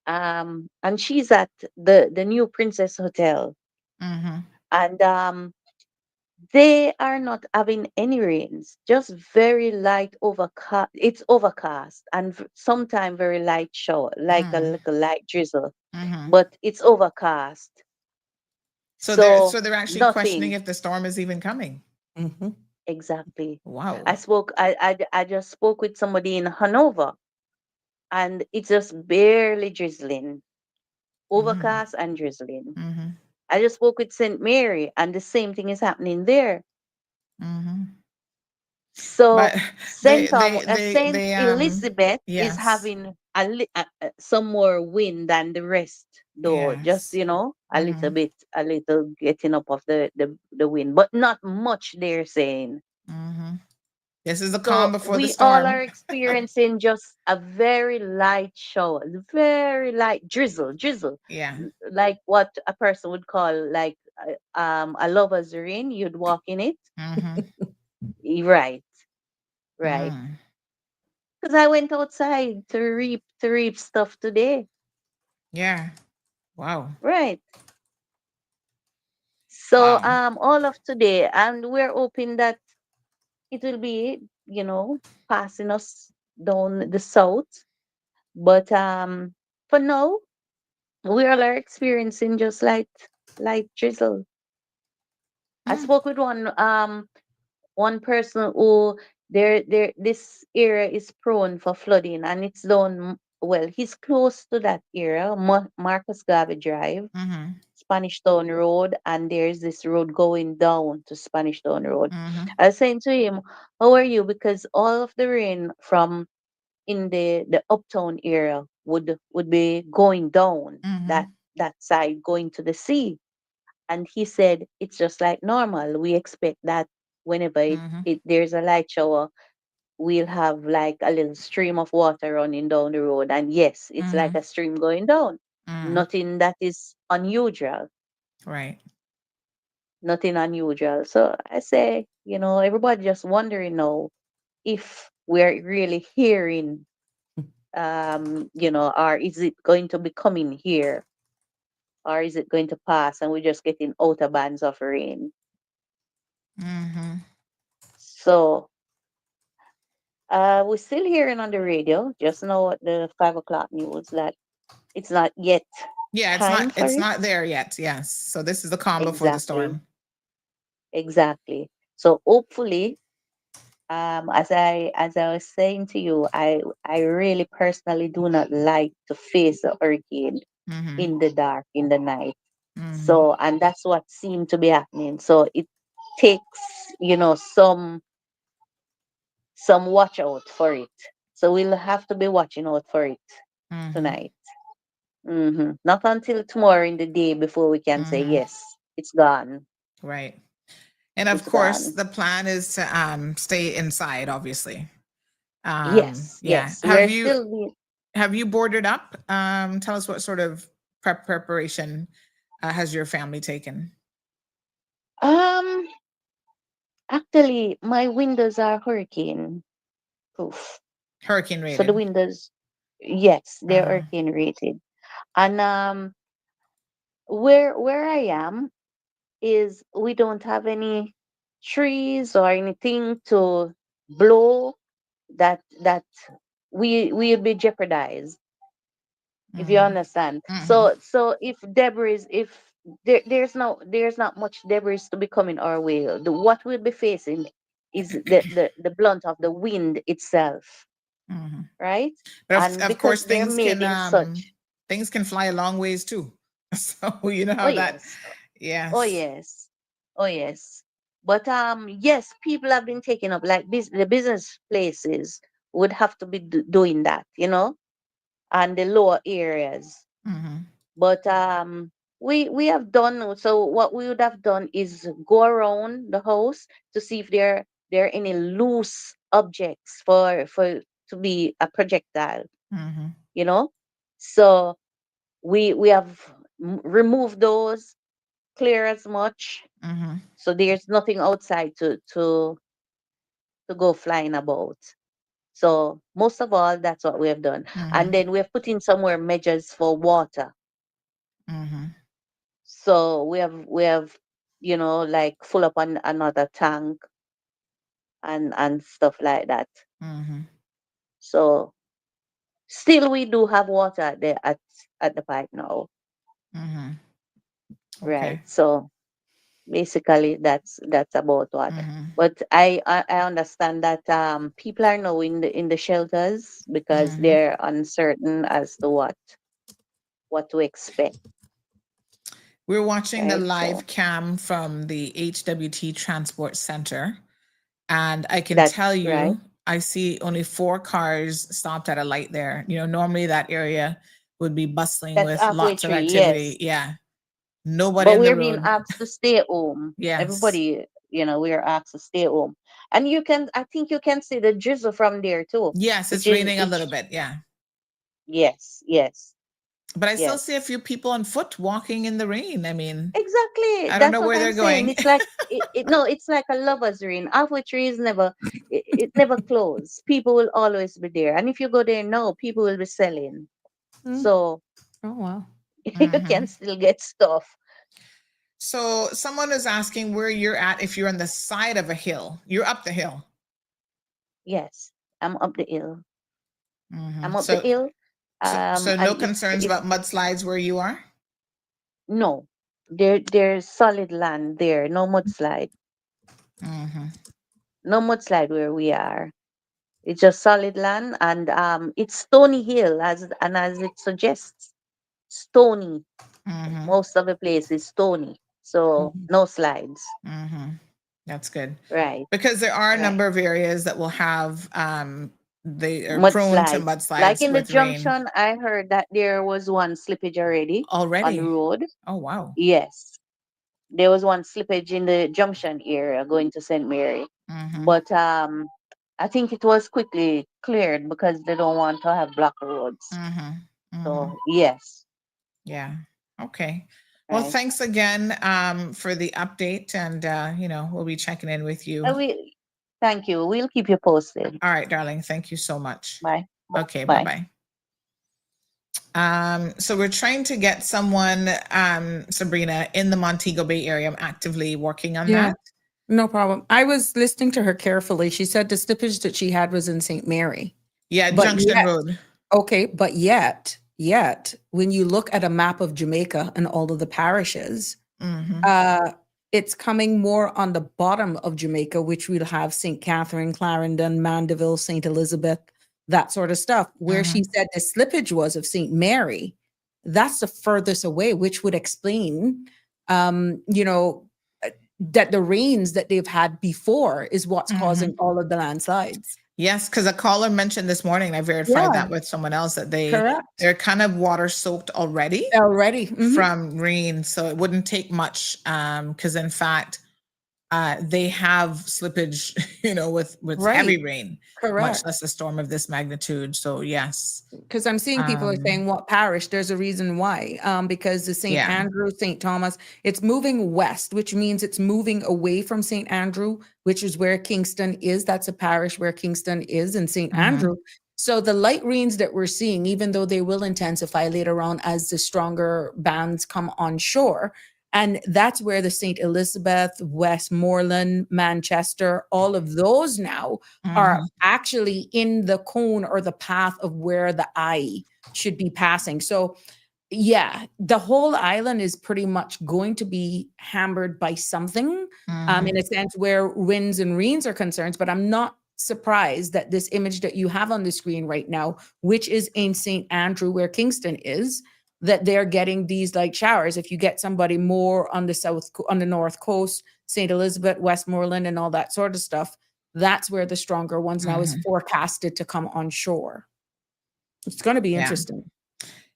And she's at the New Princess Hotel. And they are not having any rains, just very light overcast. It's overcast and sometimes very light shower, like a little light drizzle, but it's overcast. So they're So so they're actually questioning nothing. if the storm is even coming. Exactly. Wow. I just spoke with somebody in Hanover, and it's just barely drizzling, overcast and drizzling. I just spoke with St. Mary, and the same thing is happening there. So But Saint Elizabeth is yes. having some more wind than the rest, though. Just Yes. a little getting up of the wind, but not much. They're saying. This is the calm So before the we all storm. are experiencing just a very light shower, very light drizzle, Yeah. like what a person would call like a lover's rain. You'd walk in it, right, right. Because I went outside to reap stuff today, Yeah. Wow. right. So Wow. all of today, and we're hoping that it will be, passing us down the south. But for now, we all are experiencing just light drizzle. I spoke with one person who there this area is prone for flooding, and it's down, well, he's close to that area, Marcus Garvey Drive, Spanish Town Road, and there's this road going down to Spanish Town Road. I was saying to him, how are you? Because all of the rain from in the uptown area would be going down that side, going to the sea. And he said it's just like normal. We expect that whenever there's a light shower, we'll have like a little stream of water running down the road. And yes, it's like a stream going down. Nothing that is unusual. Right. Nothing unusual. So I say, everybody just wondering now if we're really hearing, or is it going to be coming here? Or is it going to pass and we're just getting outer bands of rain? So we're still hearing on the radio, just now at the 5 o'clock news, that it's not yet Yeah, time for it's it. not there yet. Yes. So this is the calm before the Exactly. storm. Exactly. So hopefully, as I was saying to you, I really personally do not like to face a hurricane in the dark, in the night. So, and that's what seemed to be happening. So it takes, some watch out for it. So we'll have to be watching out for it tonight. Not until tomorrow in the day before we can say yes, it's gone. Right. And of It's course, gone. the plan is to stay inside, obviously. Yes, Yeah. yes. We're still Have you boarded up? Tell us what sort of preparation has your family taken? um actually my windows are hurricane proof. Hurricane So the rated. windows, yes, they're Uh, hurricane rated. And where I am is we don't have any trees or anything to blow that we'll be jeopardized, if you understand. So if debris, if there's not much debris to be coming our way, what we'll be facing is the blunt of the wind itself, right? But And of because course, they're made in such. things can fly a long ways too. So you know Oh how that. yes. Oh Yes. yes. Oh yes. But yes, people have been taking up, like the business places would have to be doing that, and the lower areas. But we have done, so what we would have done is go around the house to see if there are any loose objects for to be a projectile, you know. So we have removed those, clear as much, so there's nothing outside to go flying about. So most of all, that's what we have done. And then we have put in somewhere measures for water. So we have like full up on another tank and stuff like that. So still we do have water at the pipe now. Right. Okay. So basically that's about what. But I understand that people are now in the shelters because they're uncertain as to what to expect. We're watching the Right. So live cam from the HWT Transport Center, and I can that's tell you, right. I see only 4 cars stopped at a light there. Normally that area would be bustling That's with halfway lots of through, activity. yes. Yeah, nobody But on the we're being road. asked to stay home. Yes, Everybody, we are asked to stay home. And I think you can see the drizzle from there too. yes, Which it's is raining a little bit. Yeah, yes, yes, but I still see a yes. few people on foot walking in the rain. I mean, Exactly. I don't That's know what where I'm they're saying. going. It's like no, it's like a lover's rain. Halfway through is never it never close. People will always be there. And if you go there now, people will be selling. So Oh, wow. you can still get stuff. So someone is asking where you're at if you're on the side of a hill. You're up the hill. Yes. I'm up the hill. I'm up the So, hill. so no And concerns it's about mudslides where you are? no. There's solid land there. No mudslide. No mudslide where we are. It's just solid land and it's stony hill as it suggests. Stony. Most of the place is stony. So no slides. That's good. Right. Because there are a Right. number of areas that will have, they are prone to Mudslides. Like mudslides in the with rain. junction, I heard that there was one slippage already on the Already? road. Oh, wow. Yes. There was one slippage in the junction area going to St. Mary. But I think it was quickly cleared because they don't want to have block roads. So yes. Yeah. Okay. Well, Right. thanks again for the update, and we'll be checking in with you. Thank you. We'll keep you posted. All right, darling. Thank you so much. Bye. Okay, Bye. bye-bye. So we're trying to get someone, Sabrina, in the Montego Bay area. I'm actively working on Yeah. that. No problem. I was listening to her carefully. She said the slippage that she had was in St. Mary. Yeah, But Junction yet, Road. okay, but yet, when you look at a map of Jamaica and all of the parishes, it's coming more on the bottom of Jamaica, which we'll have St. Catherine, Clarendon, Mandeville, St. Elizabeth, that sort of stuff. Where she said the slippage was of St. Mary, that's the furthest away, which would explain, that the rains that they've had before is what's causing all of the landslides. Yes, because a caller mentioned this morning, I verified that with someone else, that Correct. they're kind of water soaked already from rain. So it wouldn't take much, because in fact, they have slippage, with heavy rain, much Correct. less a storm of this magnitude. So yes. Because I'm seeing people are saying what parish. There's a reason why. Because the St. Andrew, St. Thomas, it's moving west, which means it's moving away from St. Andrew, which is where Kingston is. That's a parish where Kingston is, and St. Andrew. So the light rains that we're seeing, even though they will intensify later on as the stronger bands come on shore, and that's where the St. Elizabeth, Westmoreland, Manchester, all of those now are actually in the cone or the path of where the eye should be passing. So yeah, the whole island is pretty much going to be hammered by something, in a sense where winds and rains are concerned. But I'm not surprised that this image that you have on the screen right now, which is in St. Andrew, where Kingston is, that they're getting these light showers. If you get somebody more on the north coast, St. Elizabeth, Westmoreland, and all that sort of stuff, that's where the stronger ones now is forecasted to come on shore. It's going to be interesting.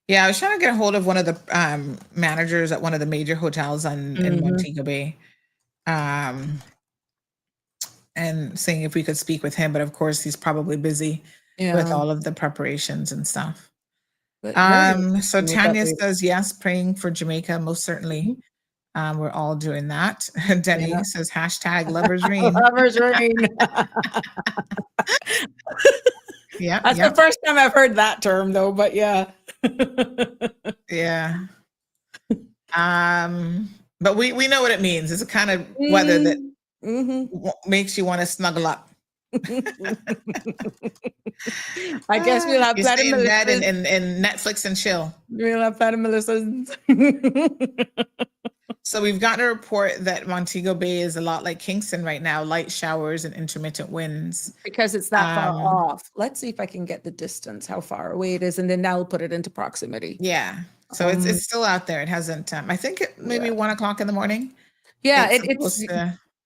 Yeah, I was trying to get a hold of one of the managers at one of the major hotels in Montego Bay, and seeing if we could speak with him. But of course, he's probably busy with all of the preparations and stuff. So Tanya says, yes, praying for Jamaica, most certainly. We're all doing that. Denny says, hashtag lovers rain. Lovers rain. Yeah. That's the first time I've heard that term though, but yeah. Yeah. But we know what it means. It's a kind of weather that makes you want to snuggle up. I guess we'll have you Plaid stay and in bed Melissa. and Netflix and chill. We'll have Plaid and Melissa. So we've gotten a report that Montego Bay is a lot like Kingston right now, light showers and intermittent winds. Because it's that far off. Let's see if I can get the distance, how far away it is, and then I'll put it into proximity. Yeah. So it's still out there. It hasn't, I think it maybe 1 o'clock in the morning. Yeah, it's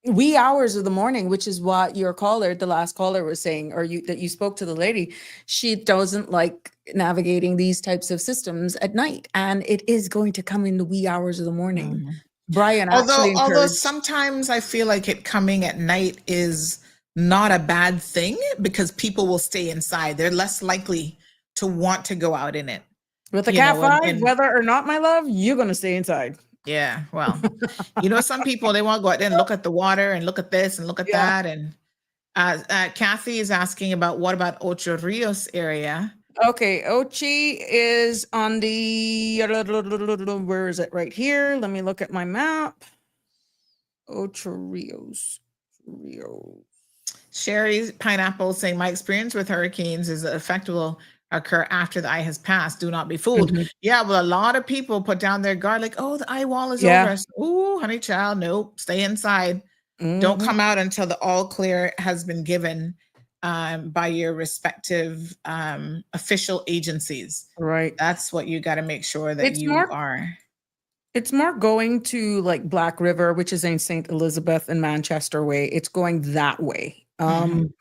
wee hours of the morning, which is what your caller, the last caller was saying, or that you spoke to the lady. She doesn't like navigating these types of systems at night, and it is going to come in the wee hours of the morning. Brian, although sometimes I feel like it coming at night is not a bad thing because people will stay inside. They're less likely to want to go out in it. With the Cat 5, whether or not, my love, you're going to stay inside. Yeah, well, some people, they want to go out there and look at the water and look at this and look at that. And Kathy is asking about what about Ocho Rios area? Okay, Ochi is on the, where is it? Right here. Let me look at my map. Ocho Rios. Sherry's Pineapple saying, my experience with hurricanes is that effect will occur after the eye has passed. Do not be fooled. Yeah, well, a lot of people put down their guard like, oh, the eye wall is over us. Oh, honey child, nope, stay inside. Don't come out until the all clear has been given by your respective official agencies. Right. That's what you got to make sure that are. It's more going to like Black River, which is in St. Elizabeth and Manchester way. It's going that way. And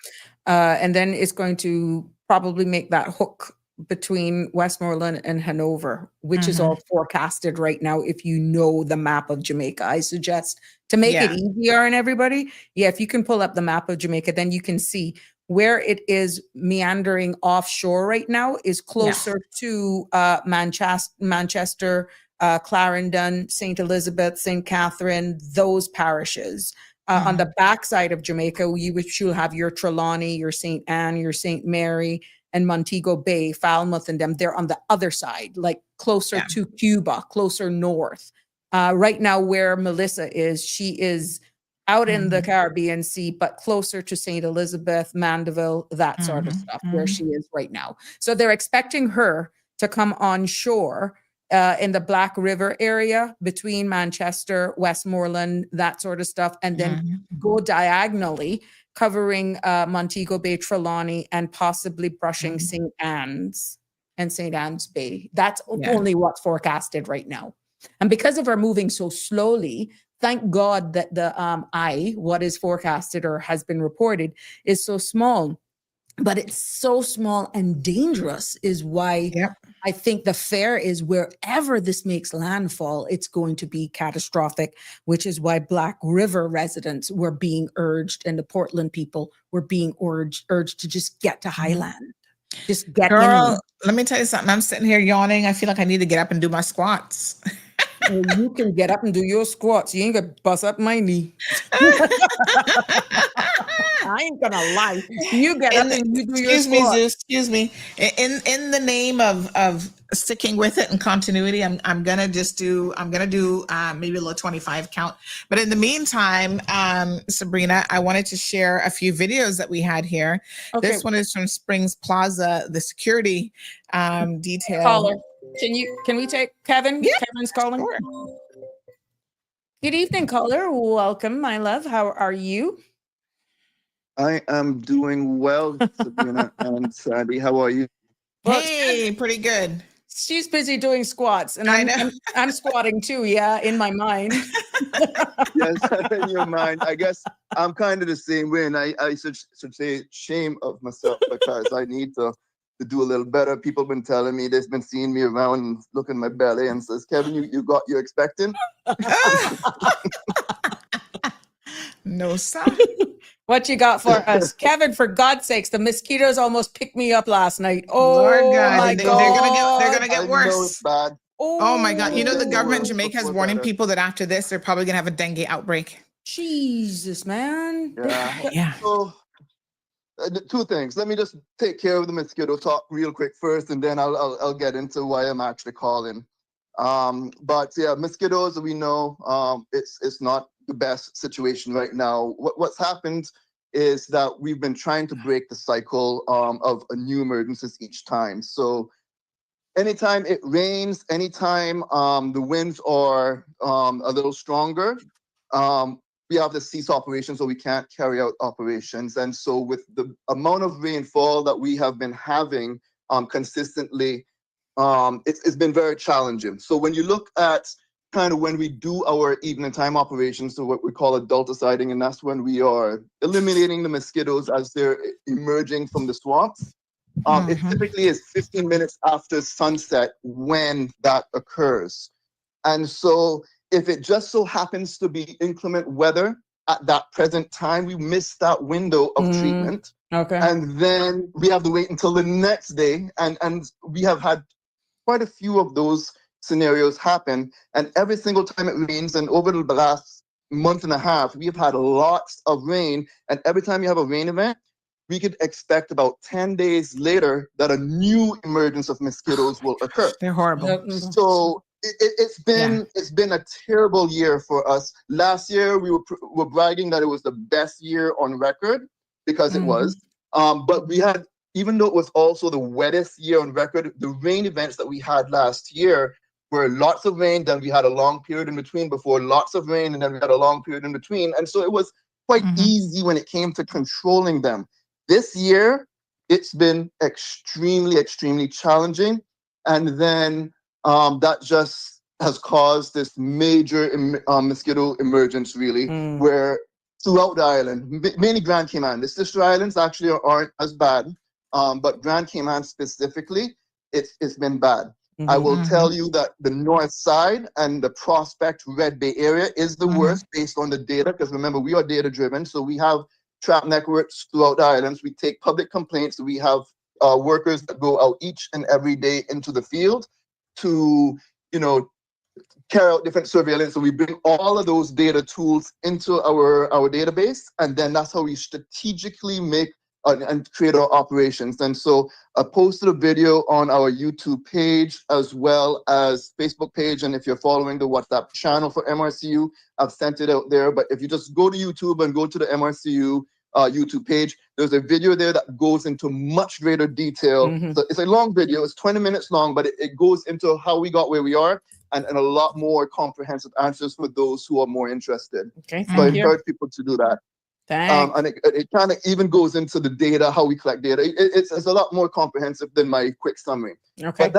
then it's going to probably make that hook between Westmoreland and Hanover, which is all forecasted right now. If you know the map of Jamaica, I suggest to make it easier on everybody. Yeah, if you can pull up the map of Jamaica, then you can see where it is meandering offshore right now is closer to Manchester, Clarendon, St. Elizabeth, St. Catherine, those parishes. On the backside of Jamaica, you'll have your Trelawney, your St. Anne, your St. Mary, and Montego Bay, Falmouth, and them. They're on the other side, like closer to Cuba, closer north. Right now, where Melissa is, she is out in the Caribbean Sea, but closer to St. Elizabeth, Mandeville, that sort of stuff, where she is right now. So they're expecting her to come on shore in the Black River area between Manchester, Westmoreland, that sort of stuff, and then go diagonally, covering Montego Bay, Trelawney, and possibly brushing St. Anne's and St. Anne's Bay. That's only what's forecasted right now. And because of her moving so slowly, thank God that the what is forecasted or has been reported is so small. But it's so small and dangerous is why I think the fear is wherever this makes landfall, it's going to be catastrophic, which is why Black River residents were being urged and the Portland people were being urged to just get to Highland. Just get Girl, let me tell you something. I'm sitting here yawning. I feel like I need to get up and do my squats. Well, you can get up and do your squats. You ain't gonna bust up my knee. I ain't gonna lie. You get up and you do your squats. Excuse me. In the name of sticking with it and continuity, I'm gonna do maybe a little 25 count. But in the meantime, Sabrina, I wanted to share a few videos that we had here. Okay. This one is from Springs Plaza, the security detail. Caller. Can we take Kevin? Yeah, Kevin's calling. Sure. Good evening, caller. Welcome, my love. How are you? I am doing well, Sabrina and Sandy. How are you? Hey, pretty good. She's busy doing squats, and I'm squatting too. Yeah, in my mind. Yes, in your mind. I guess I'm kind of the same way, and I should say shame of myself because I need to do a little better. People been telling me, they've been seeing me around and looking at my belly and says, Kevin, you're expecting? No, sir. What you got for us? Kevin, for God's sakes, the mosquitoes almost picked me up last night. Oh, Lord God. my God. They're gonna get worse. Know it's bad. Oh my God. You know, the government in Jamaica is warning people that after this, they're probably gonna have a dengue outbreak. Jesus, man. Yeah. So, two things. Let me just take care of the mosquito talk real quick first, and then I'll get into why I'm actually calling. But yeah, mosquitoes, we know it's not the best situation right now. What's happened is that we've been trying to break the cycle of new emergencies each time. So anytime it rains, anytime the winds are a little stronger, we have to cease operations, so we can't carry out operations. And so with the amount of rainfall that we have been having consistently, it's been very challenging. So when you look at kind of when we do our evening time operations, so what we call adulticiding, and that's when we are eliminating the mosquitoes as they're emerging from the swamps. It typically is 15 minutes after sunset when that occurs. And so if it just so happens to be inclement weather at that present time, we miss that window of treatment. Okay. And then we have to wait until the next day. And we have had quite a few of those scenarios happen. And every single time it rains, and over the last month and a half, we have had lots of rain. And every time you have a rain event, we could expect about 10 days later that a new emergence of mosquitoes will occur. They're horrible. So it's been a terrible year for us. Last year we were bragging that it was the best year on record, because it was. But we had, even though it was also the wettest year on record, the rain events that we had last year were lots of rain, then we had a long period in between before lots of rain, and then we had a long period in between. And so it was quite easy when it came to controlling them. This year, it's been extremely, extremely challenging. And then that just has caused this major mosquito emergence, really, where throughout the island, mainly Grand Cayman, the sister islands actually aren't as bad, but Grand Cayman specifically, it's been bad. I will tell you that the north side and the Prospect Red Bay area is the worst based on the data, because remember, we are data driven. So we have trap networks throughout the islands. We take public complaints. We have workers that go out each and every day into the field to, carry out different surveillance. So we bring all of those data tools into our database, and then that's how we strategically make and create our operations. And so I posted a video on our YouTube page as well as Facebook page. And if you're following the WhatsApp channel for MRCU, I've sent it out there. But if you just go to YouTube and go to the MRCU YouTube page, there's a video there that goes into much greater detail. So it's a long video, it's 20 minutes long, but it goes into how we got where we are, and a lot more comprehensive answers for those who are more interested. Okay, so I encourage people to do that. Thanks. And it kind of even goes into the data, how we collect data. It's a lot more comprehensive than my quick summary. Okay. But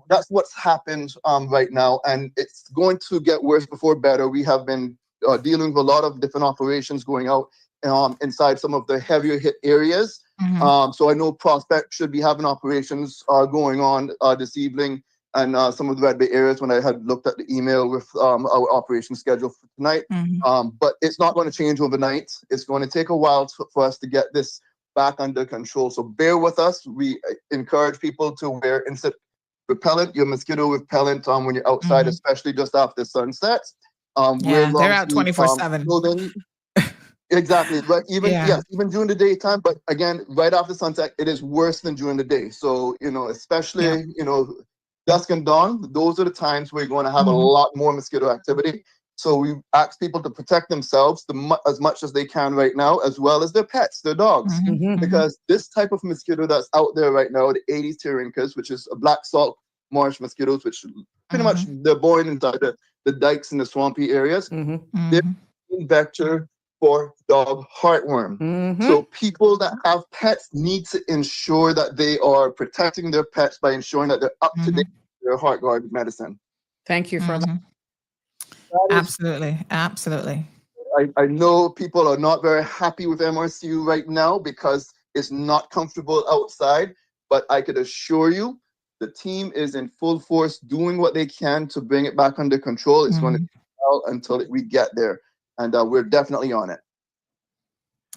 that's what's happened right now, and it's going to get worse before better. We have been dealing with a lot of different operations going out inside some of the heavier hit areas. So I know Prospect should be having operations going on this evening, and some of the Red Bay areas when I had looked at the email with our operation schedule for tonight. But it's not going to change overnight. It's going to take a while for us to get this back under control. So bear with us. We encourage people to wear insect repellent, your mosquito repellent when you're outside, especially just after sunset. Yeah, they're out 24/7. Exactly. But even during the daytime, but again, right after sunset, it is worse than during the day. So, especially, dusk and dawn, those are the times where you're going to have a lot more mosquito activity. So we ask people to protect themselves as much as they can right now, as well as their pets, their dogs. Because this type of mosquito that's out there right now, the Aedes tyrincus, which is a black salt marsh mosquitoes, which pretty much they're born inside the dikes in the swampy areas. They're a vector for dog heartworm. So people that have pets need to ensure that they are protecting their pets by ensuring that they're up to date with their heart guard medicine. Thank you for that. Absolutely. I know people are not very happy with MRCU right now because it's not comfortable outside, but I could assure you the team is in full force doing what they can to bring it back under control. It's going to take a while until we get there. And we're definitely on it.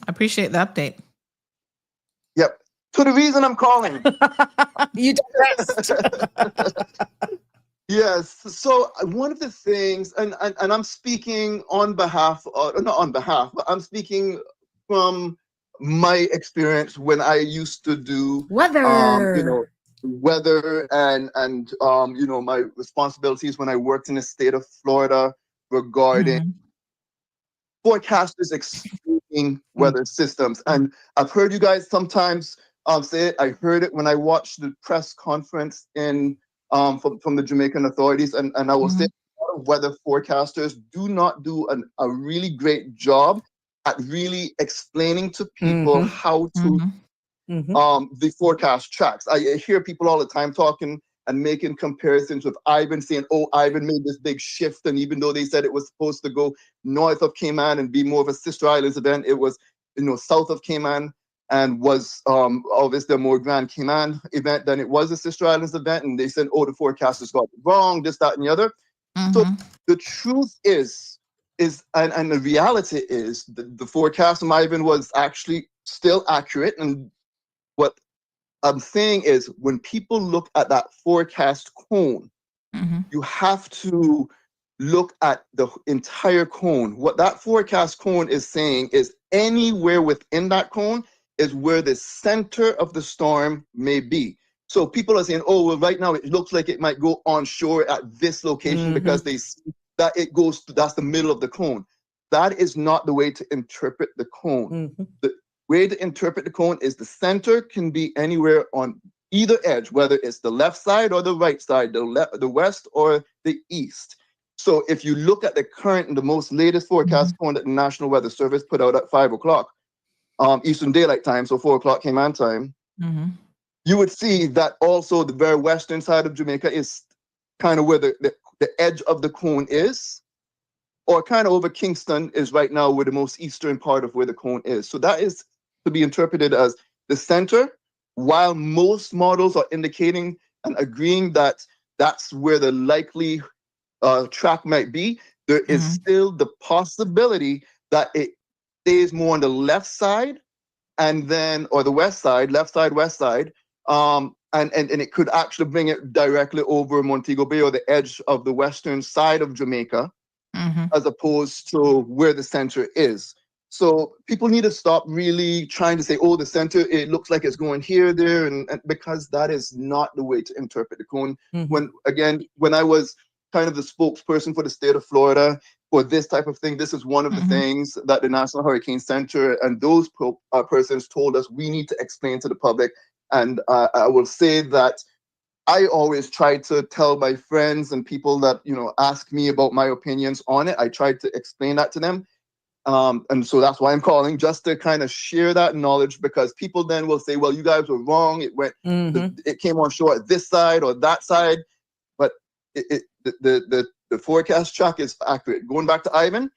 I appreciate the update. Yep. To the reason I'm calling. You digress. Yes. So one of the things, and I'm speaking on behalf, not on behalf, but I'm speaking from my experience when I used to do weather. weather and you know, my responsibilities when I worked in the state of Florida regarding forecasters explaining weather systems. And I've heard you guys sometimes say it. I heard it when I watched the press conference in from the Jamaican authorities, and I will say a lot of weather forecasters do not do a really great job at really explaining to people how to the forecast tracks. I hear people all the time talking and making comparisons with Ivan, saying, oh, Ivan made this big shift. And even though they said it was supposed to go north of Cayman and be more of a sister islands event, it was, you know, south of Cayman and was obviously a more Grand Cayman event than it was a sister islands event. And they said, oh, the forecasters got it wrong, this, that, and the other. So the truth is and the reality is the forecast from Ivan was actually still accurate. And what I'm saying is when people look at that forecast cone, you have to look at the entire cone. What that forecast cone is saying is anywhere within that cone is where the center of the storm may be. So people are saying, oh, well, right now it looks like it might go onshore at this location because they see that it goes to, that's the middle of the cone. That is not the way to interpret the cone. The way to interpret the cone is the center can be anywhere on either edge, whether it's the left side or the right side, the west or the east. So if you look at the current and the most latest forecast cone that the National Weather Service put out at 5 o'clock Eastern Daylight Time, so 4 o'clock Cayman time, you would see that also the very western side of Jamaica is kind of where the edge of the cone is, or kind of over Kingston is right now where the most eastern part of where the cone is. So that is to be interpreted as the center, while most models are indicating and agreeing that that's where the likely track might be, there is still the possibility that it stays more on the left side and then, or the west side, left side, west side, and it could actually bring it directly over Montego Bay or the edge of the western side of Jamaica, as opposed to where the center is. So people need to stop really trying to say, oh, the center, it looks like it's going here, there, and because that is not the way to interpret the cone. When I was kind of the spokesperson for the state of Florida for this type of thing, this is one of the things that the National Hurricane Center and those persons told us we need to explain to the public. And I will say that I always try to tell my friends and people that, you know, ask me about my opinions on it. I try to explain that to them. And so that's why I'm calling, just to kind of share that knowledge, because people then will say, well, you guys were wrong. It went, it came on shore at this side or that side. But the forecast track is accurate. Going back to Ivan,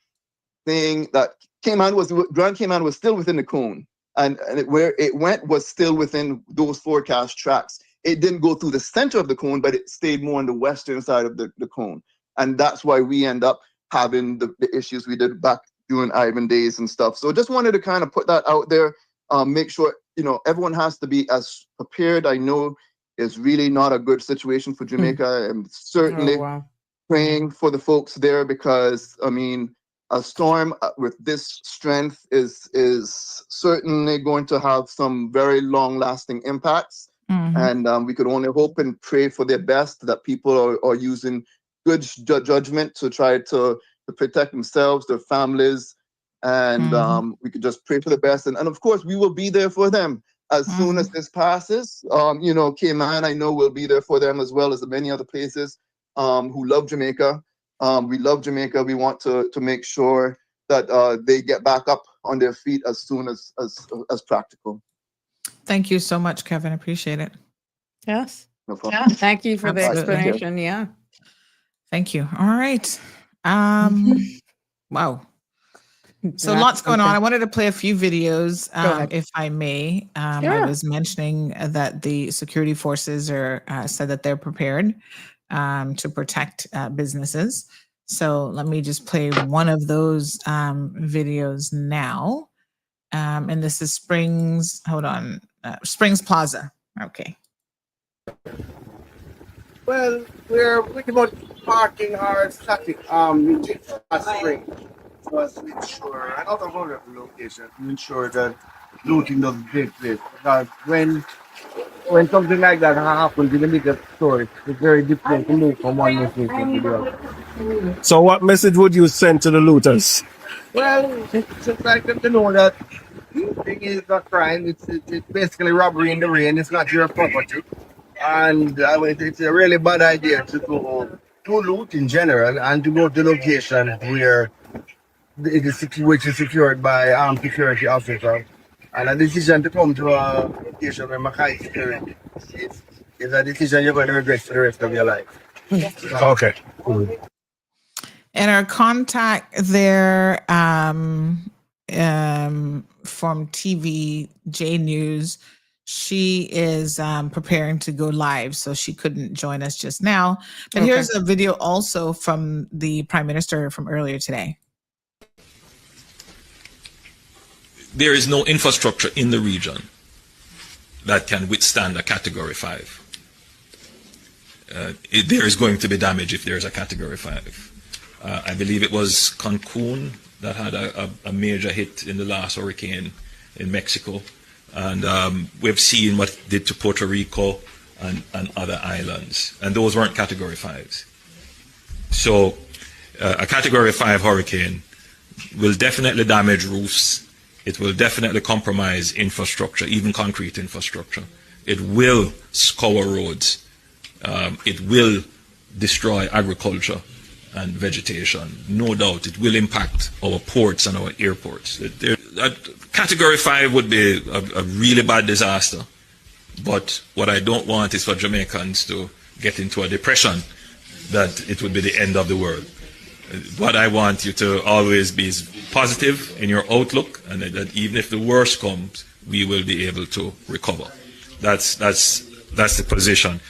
saying that Grand Cayman was still within the cone. And where it went was still within those forecast tracks. It didn't go through the center of the cone, but it stayed more on the western side of the cone. And that's why we end up having the issues we did back during Ivan days and stuff. So just wanted to kind of put that out there, make sure, you know, everyone has to be as prepared. I know it's really not a good situation for Jamaica. I'm certainly praying for the folks there, because, I mean, a storm with this strength is certainly going to have some very long-lasting impacts. And we could only hope and pray for their best, that people are using good judgment to try to protect themselves, their families, and we could just pray for the best. And of course, we will be there for them as soon as this passes. You know, Cayman, I know, will be there for them, as well as many other places who love Jamaica. We love Jamaica. We want to make sure that they get back up on their feet as soon as practical. Thank you so much, Kevin. Appreciate it. Yes. No problem. Yeah, thank you for Absolutely. the explanation. Yeah. Thank you. All right. Wow. So lots going on. I wanted to play a few videos, if I may. I was mentioning that the security forces are said that they're prepared to protect businesses. So let me just play one of those videos now. And this is Springs Plaza. Okay. Well, we're pretty much parking our static last spring. So as to ensure, and out of our location, to ensure that looting doesn't take place. Because when when something like that happens in the middle of the story, it's very difficult to move from one location to the other. So, what message would you send to the looters? Well, it's just like them to know that thing is not crime. It's basically robbery in the rain. It's not your property. And I mean, it's a really bad idea to go to loot in general and to go to location where which is secured by armed security officers. And a decision to come to a location where Mackay security is a decision you're going to regret for the rest of your life. Okay. And our contact there from TV J News, she is preparing to go live, so she couldn't join us just now. But here's a video also from the Prime Minister from earlier today. There is no infrastructure in the region that can withstand a Category 5. There is going to be damage if there is a Category 5. I believe it was Cancun that had a major hit in the last hurricane in Mexico. And we've seen what it did to Puerto Rico and other islands. And those weren't Category 5s. So a Category 5 hurricane will definitely damage roofs. It will definitely compromise infrastructure, even concrete infrastructure. It will scour roads. It will destroy agriculture and vegetation. No doubt it will impact our ports and our airports. Category 5 would be a really bad disaster. But what I don't want is for Jamaicans to get into a depression that it would be the end of the world. What I want you to always be is positive in your outlook, and that even if the worst comes, we will be able to recover. That's the position.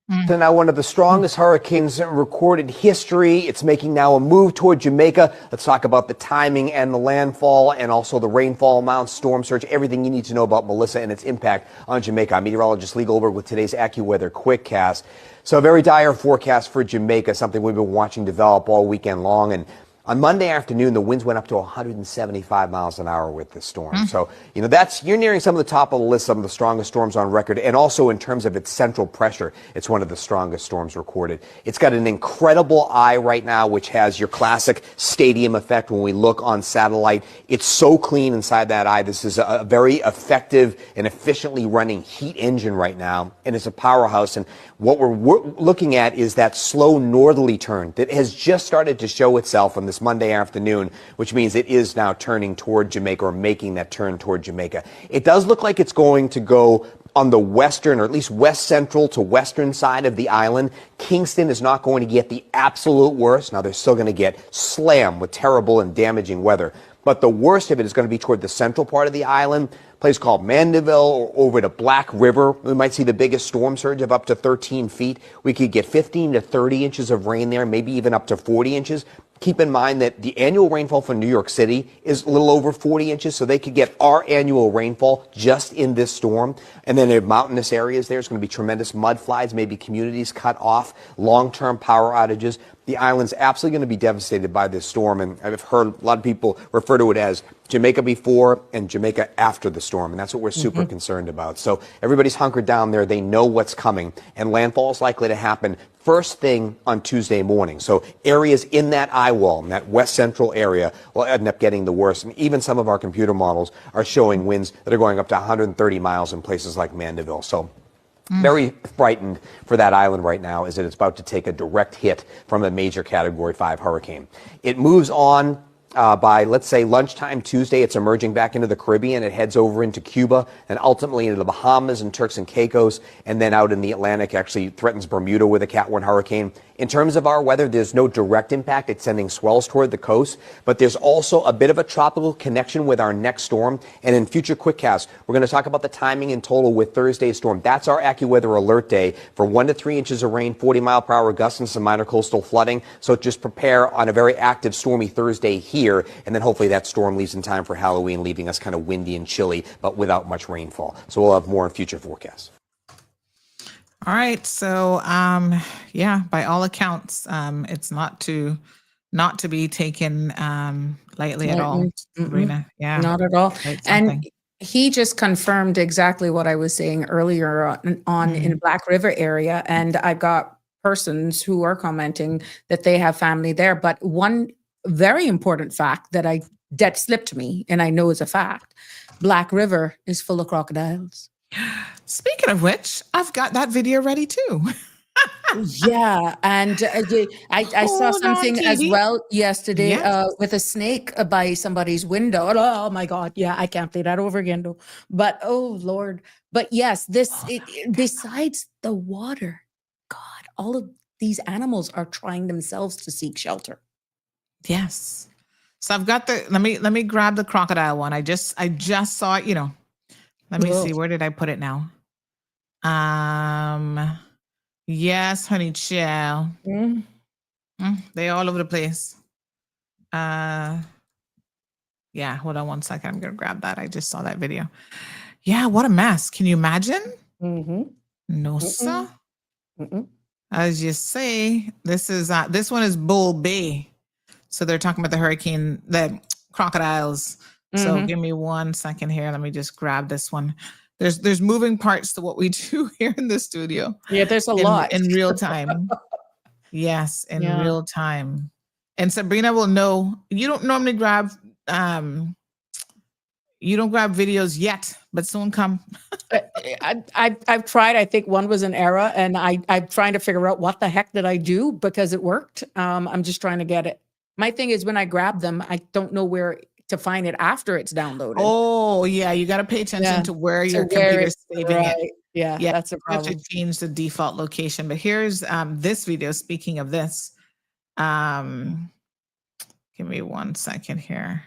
Now, one of the strongest hurricanes in recorded history. It's making now a move toward Jamaica. Let's talk about the timing and the landfall and also the rainfall amounts, storm surge, everything you need to know about Melissa and its impact on Jamaica. I'm meteorologist Lee Goldberg with today's AccuWeather Quickcast. So a very dire forecast for Jamaica, something we've been watching develop all weekend long. And on Monday afternoon, the winds went up to 175 miles an hour with this storm. So, you're nearing some of the top of the list, some of the strongest storms on record. And also in terms of its central pressure, it's one of the strongest storms recorded. It's got an incredible eye right now, which has your classic stadium effect when we look on satellite. It's so clean inside that eye. This is a very effective and efficiently running heat engine right now. And it's a powerhouse. And what we're looking at is that slow northerly turn that has just started to show itself on this Monday afternoon, which means it is now turning toward Jamaica, or making that turn toward Jamaica. It does look like it's going to go on the western, or at least west central to western side of the island. Kingston is not going to get the absolute worst. Now, they're still going to get slammed with terrible and damaging weather. But the worst of it is going to be toward the central part of the island, a place called Mandeville, or over to Black River. We might see the biggest storm surge of up to 13 feet. We could get 15 to 30 inches of rain there, maybe even up to 40 inches. Keep in mind that the annual rainfall for New York City is a little over 40 inches, so they could get our annual rainfall just in this storm. And then in mountainous areas, there's going to be tremendous mud slides, maybe communities cut off, long-term power outages. The island's absolutely going to be devastated by this storm, and I've heard a lot of people refer to it as Jamaica before and Jamaica after the storm, and that's what we're super concerned about. So everybody's hunkered down there. They know what's coming, and landfall is likely to happen first thing on Tuesday morning. So areas in that eye wall, in that west central area, will end up getting the worst. And even some of our computer models are showing winds that are going up to 130 miles in places like Mandeville. So very frightened for that island right now, as it's about to take a direct hit from a major Category 5 hurricane. It moves on by, let's say, lunchtime Tuesday. It's emerging back into the Caribbean. It heads over into Cuba and ultimately into the Bahamas and Turks and Caicos, and then out in the Atlantic, actually threatens Bermuda with a Cat 1 hurricane. In terms of our weather, there's no direct impact. It's sending swells toward the coast, but there's also a bit of a tropical connection with our next storm. And in future quickcasts, we're going to talk about the timing in total with Thursday's storm. That's our AccuWeather alert day for 1 to 3 inches of rain, 40-mile-per-hour gusts, and some minor coastal flooding. So just prepare on a very active, stormy Thursday here, and then hopefully that storm leaves in time for Halloween, leaving us kind of windy and chilly, but without much rainfall. So we'll have more in future forecasts. All right. So, by all accounts, it's not to be taken lightly at all, Sabrina. Yeah, not at all. And He just confirmed exactly what I was saying earlier on in Black River area. And I've got persons who are commenting that they have family there. But one very important fact that slipped me, and I know is a fact, Black River is full of crocodiles. Speaking of which, I've got that video ready too. Yeah, and I saw Hold on, something as TD. well yesterday Yes. with a snake by somebody's window. Oh my God! Yeah, I can't play that over again though. But oh Lord! But yes, besides the water, God, all of these animals are trying themselves to seek shelter. Yes. So I've got the let me grab the crocodile one. I just saw it, Let me see, where did I put it now? Yes, honey child. They all over the place. Yeah, hold on one second. I'm gonna grab that. I just saw that video. Yeah, what a mess. Can you imagine? No, sir. As you say, this one is Bull Bay. So they're talking about the crocodiles. So give me 1 second here. Let me just grab this one. There's moving parts to what we do here in the studio. Yeah, there's a lot in real time. Yes, in real time. And Sabrina will know. You don't normally grab videos yet, but soon come. I've tried. I think one was an error, and I'm trying to figure out what the heck did I do because it worked. I'm just trying to get it. My thing is when I grab them, I don't know where to find it after it's downloaded. Oh yeah, you got to pay attention to where your computer's saving it. Yeah, that's a problem. You have to change the default location. But here's this video. Speaking of this, give me 1 second here.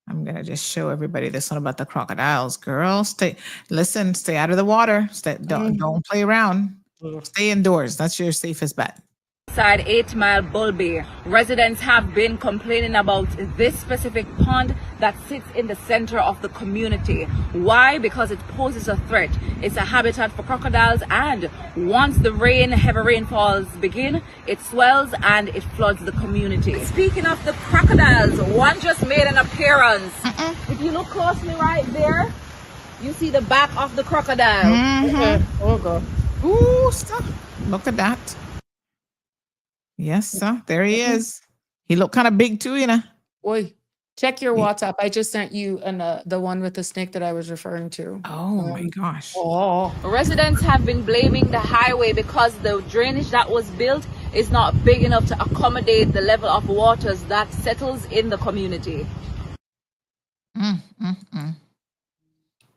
I'm gonna just show everybody this one about the crocodiles. Girl, stay out of the water. Don't play around. Stay indoors. That's your safest bet. Side 8 Mile Bull Bay, residents have been complaining about this specific pond that sits in the center of the community. Why? Because it poses a threat. It's a habitat for crocodiles, and once the heavy rainfalls begin, it swells and it floods the community. Speaking of the crocodiles, one just made an appearance. If you look closely right there, you see the back of the crocodile. Oh God. Ooh, stop. Look at that. Yes, sir. There he is. He looked kind of big too, Boy, check your WhatsApp. I just sent you the one with the snake that I was referring to. Oh my gosh. Residents have been blaming the highway because the drainage that was built is not big enough to accommodate the level of waters that settles in the community.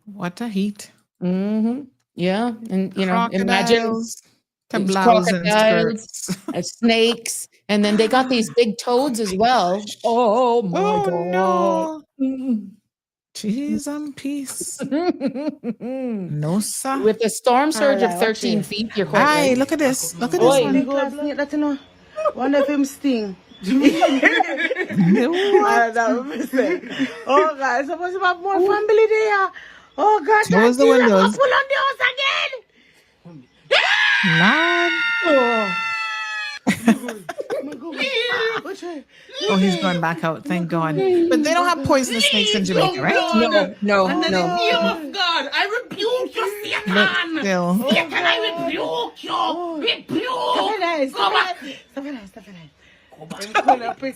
What a heat. Yeah, and imagine crocodiles, crocodiles, snakes, and then they got these big toads as well. Oh my God! No. Cheese and peace. No, sir. With a storm surge of 13 feet, you're quite right. right. Look at this. Look at this one. One of them sting. Oh God, supposed to have more family there. Oh God, close the windows. Pull on the house again. Oh, he's going back out. Thank God. But they don't have poisonous snakes in Jamaica, right? No. In the name of God, I rebuke you, Satan. But still. Satan, I rebuke you. Rebuke. Stop it.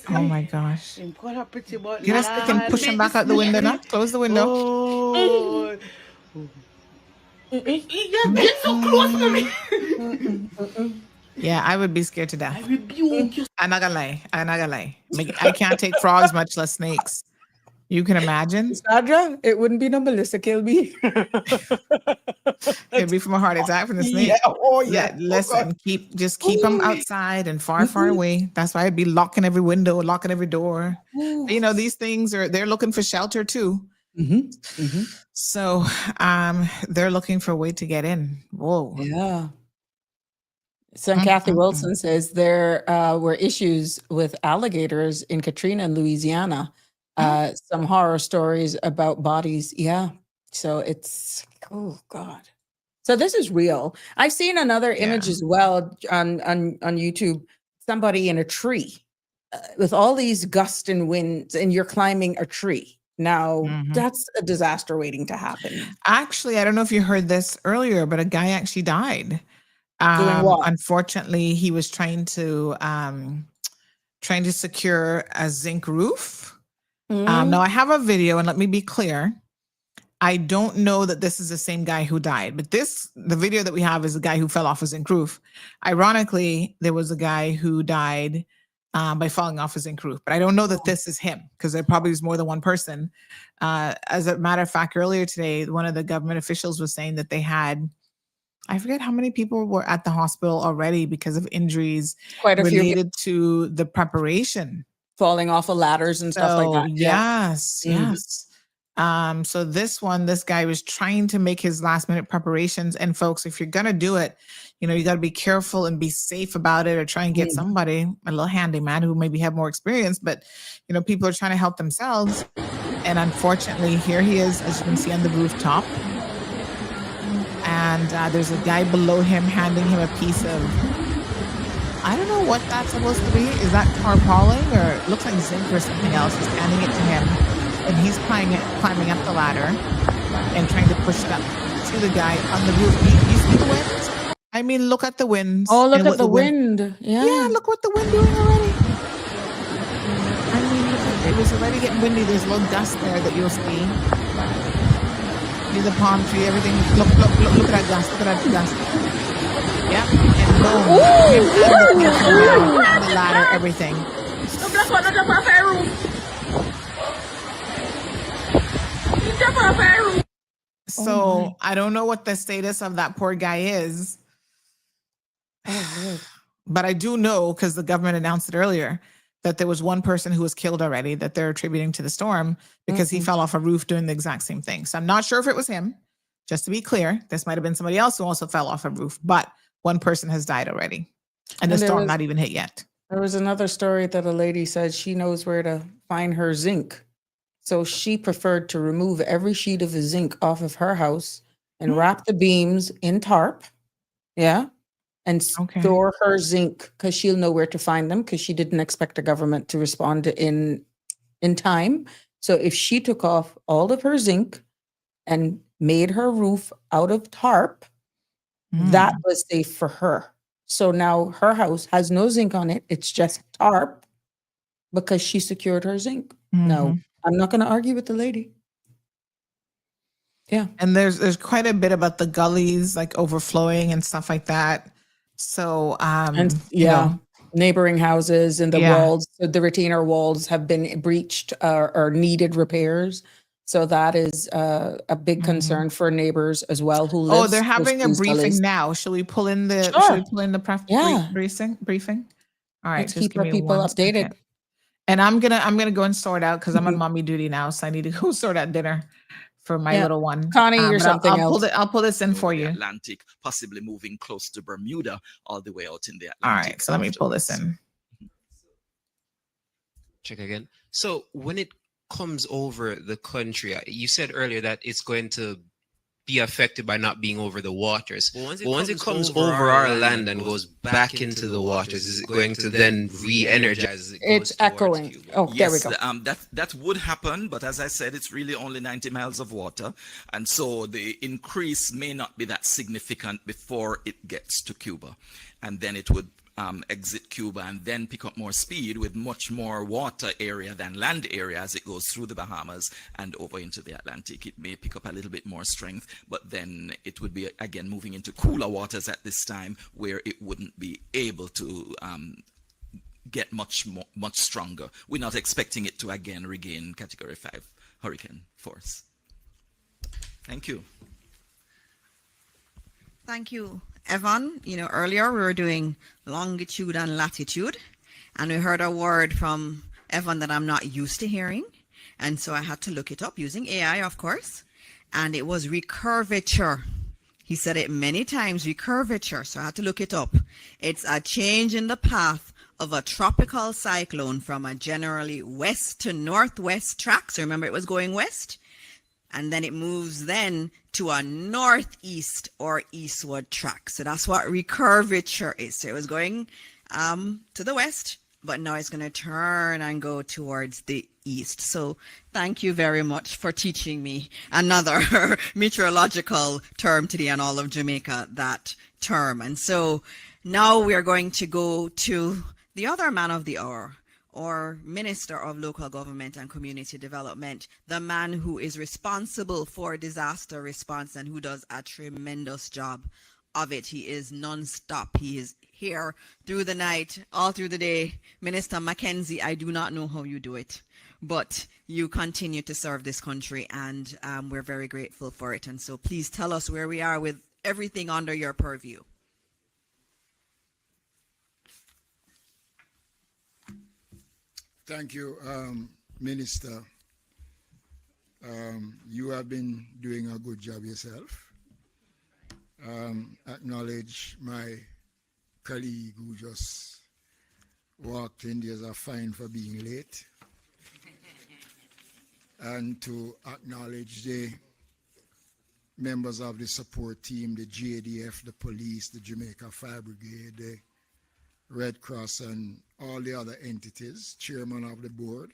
Oh my gosh. Get us stick and push him back out the window now. Close the window. Oh. Get so close to me. Yeah, I would be scared to death. I rebuke you. I'm not gonna lie. I can't take frogs, much less snakes. You can imagine. Sandra, it wouldn't be no Melissa kill me. It'd be from a heart attack from the snake. Yeah. Listen, keep them outside and far away. That's why I'd be locking every window, locking every door. These things they're looking for shelter too. So they're looking for a way to get in. Whoa. Yeah. Son Kathy Wilson says there were issues with alligators in Katrina in Louisiana. Some horror stories about bodies. Yeah. So it's, oh God. So this is real. I've seen another image as well on YouTube. Somebody in a tree with all these gusts and winds, and you're climbing a tree. Now, Mhm. that's a disaster waiting to happen. Actually, I don't know if you heard this earlier, but a guy actually died. Doing what? Unfortunately, he was trying to secure a zinc roof. Now I have a video, and let me be clear. I don't know that this is the same guy who died, but the video that we have is a guy who fell off a zinc roof. Ironically, there was a guy who died by falling off a zinc roof, but I don't know that this is him because there probably is more than one person. As a matter of fact, earlier today, one of the government officials was saying that they had, I forget how many people were at the hospital already because of injuries Quite a few related to the preparation. falling off of ladders and stuff like So that. Yeah. yes, yes. So this guy was trying to make his last minute preparations. And folks, if you're gonna do it, you got to be careful and be safe about it, or try and get somebody, a little handyman who maybe have more experience. But people are trying to help themselves. And unfortunately, here he is, as you can see on the rooftop. And there's a guy below him handing him a piece of, I don't know what that's supposed to be. Is that tarpaulin, or it looks like zinc or something else? He's handing it to him, and he's climbing up the ladder and trying to push it up to the guy on the roof. You see the winds? I mean, look at the winds. Oh, look and at what the wind. Yeah. Yeah, look what the wind doing already. I mean, it was already getting windy. There's a little dust there that you'll see. See the palm tree, everything. Look at that dust. Look at that dust. Yeah. And boom. And the ladder, everything. So I don't know what the status of that poor guy is. But I do know, because the government announced it earlier, that there was one person who was killed already that they're attributing to the storm because he fell off a roof doing the exact same thing. So I'm not sure if it was him. Just to be clear, this might have been somebody else who also fell off a roof, but one person has died already. And the storm not even hit yet. There was another story that a lady said she knows where to find her zinc. So she preferred to remove every sheet of the zinc off of her house and wrap the beams in tarp. Yeah. And store her zinc, because she'll know where to find them, because she didn't expect the government to respond in time. So if she took off all of her zinc and made her roof out of tarp, that was safe for her. So now her house has no zinc on it. It's just tarp because she secured her zinc. No, I'm not going to argue with the lady. Yeah. And there's quite a bit about the gullies like overflowing and stuff like that. So, and neighboring houses and the walls, the retainer walls have been breached or needed repairs. So that is a big concern for neighbors as well. Who live they're having a briefing now. Should we pull in the? Should we pull in the briefing? All right, let's just keep our people updated. Second. And I'm gonna go and sort out, because I'm on mommy duty now, so I need to go sort out dinner for my little one. Connie, or something else. I'll pull this in for you. Atlantic, possibly moving close to Bermuda, all the way out in the Atlantic. All right, so let me pull this in. Check again. So when it comes over the country, you said earlier that it's going to be affected by not being over the waters. But once it comes over our land and goes back into the waters, is it going to then re-energize? It's echoing. Oh, yes, there we go. That would happen, but as I said, it's really only 90 miles of water, and so the increase may not be that significant before it gets to Cuba, and then it would exit Cuba and then pick up more speed with much more water area than land area as it goes through the Bahamas and over into the Atlantic. It may pick up a little bit more strength, but then it would be again moving into cooler waters at this time, where it wouldn't be able to get much stronger. We're not expecting it to again regain Category 5 hurricane force. Thank you. Thank you, Evan. Earlier we were doing longitude and latitude, and we heard a word from Evan that I'm not used to hearing, and so I had to look it up using AI, of course, and it was recurvature. He said it many times, recurvature, so I had to look it up. It's a change in the path of a tropical cyclone from a generally west to northwest track. So remember, it was going west, and then it moves then to a northeast or eastward track. So that's what recurvature is. So it was going to the west, but now it's going to turn and go towards the east. So thank you very much for teaching me another meteorological term today, and all of Jamaica that term. And so now we are going to go to the other man of the hour, or Minister of Local Government and Community Development, the man who is responsible for disaster response and who does a tremendous job of it. He is non-stop. He is here through the night, all through the day. Minister Mackenzie, I do not know how you do it, but you continue to serve this country, and we're very grateful for it. And so please tell us where we are with everything under your purview. Thank you, Minister. You have been doing a good job yourself. Acknowledge my colleague who just walked in. There's a fine for being late. And to acknowledge the members of the support team, the JDF, the police, the Jamaica Fire Brigade, the Red Cross, and all the other entities, chairman of the board,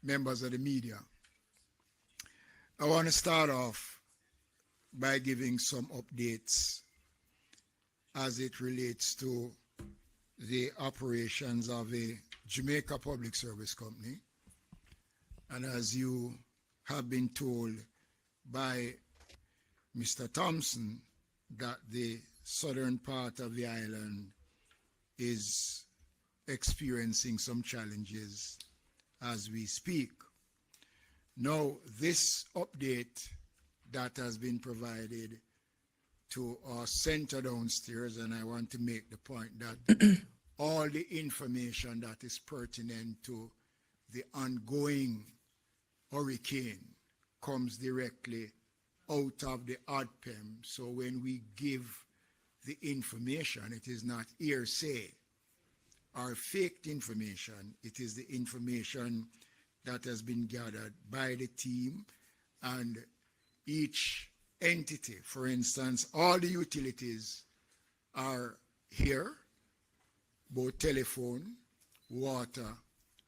members of the media. I want to start off by giving some updates as it relates to the operations of a Jamaica Public Service Company. And as you have been told by Mr. Thompson, that the southern part of the island is experiencing some challenges as we speak. Now, this update that has been provided to our center downstairs, and I want to make the point that all the information that is pertinent to the ongoing hurricane comes directly out of the ODPEM. So when we give the information, it is not hearsay or faked information. It is the information that has been gathered by the team, and each entity, for instance, all the utilities are here, both telephone, water,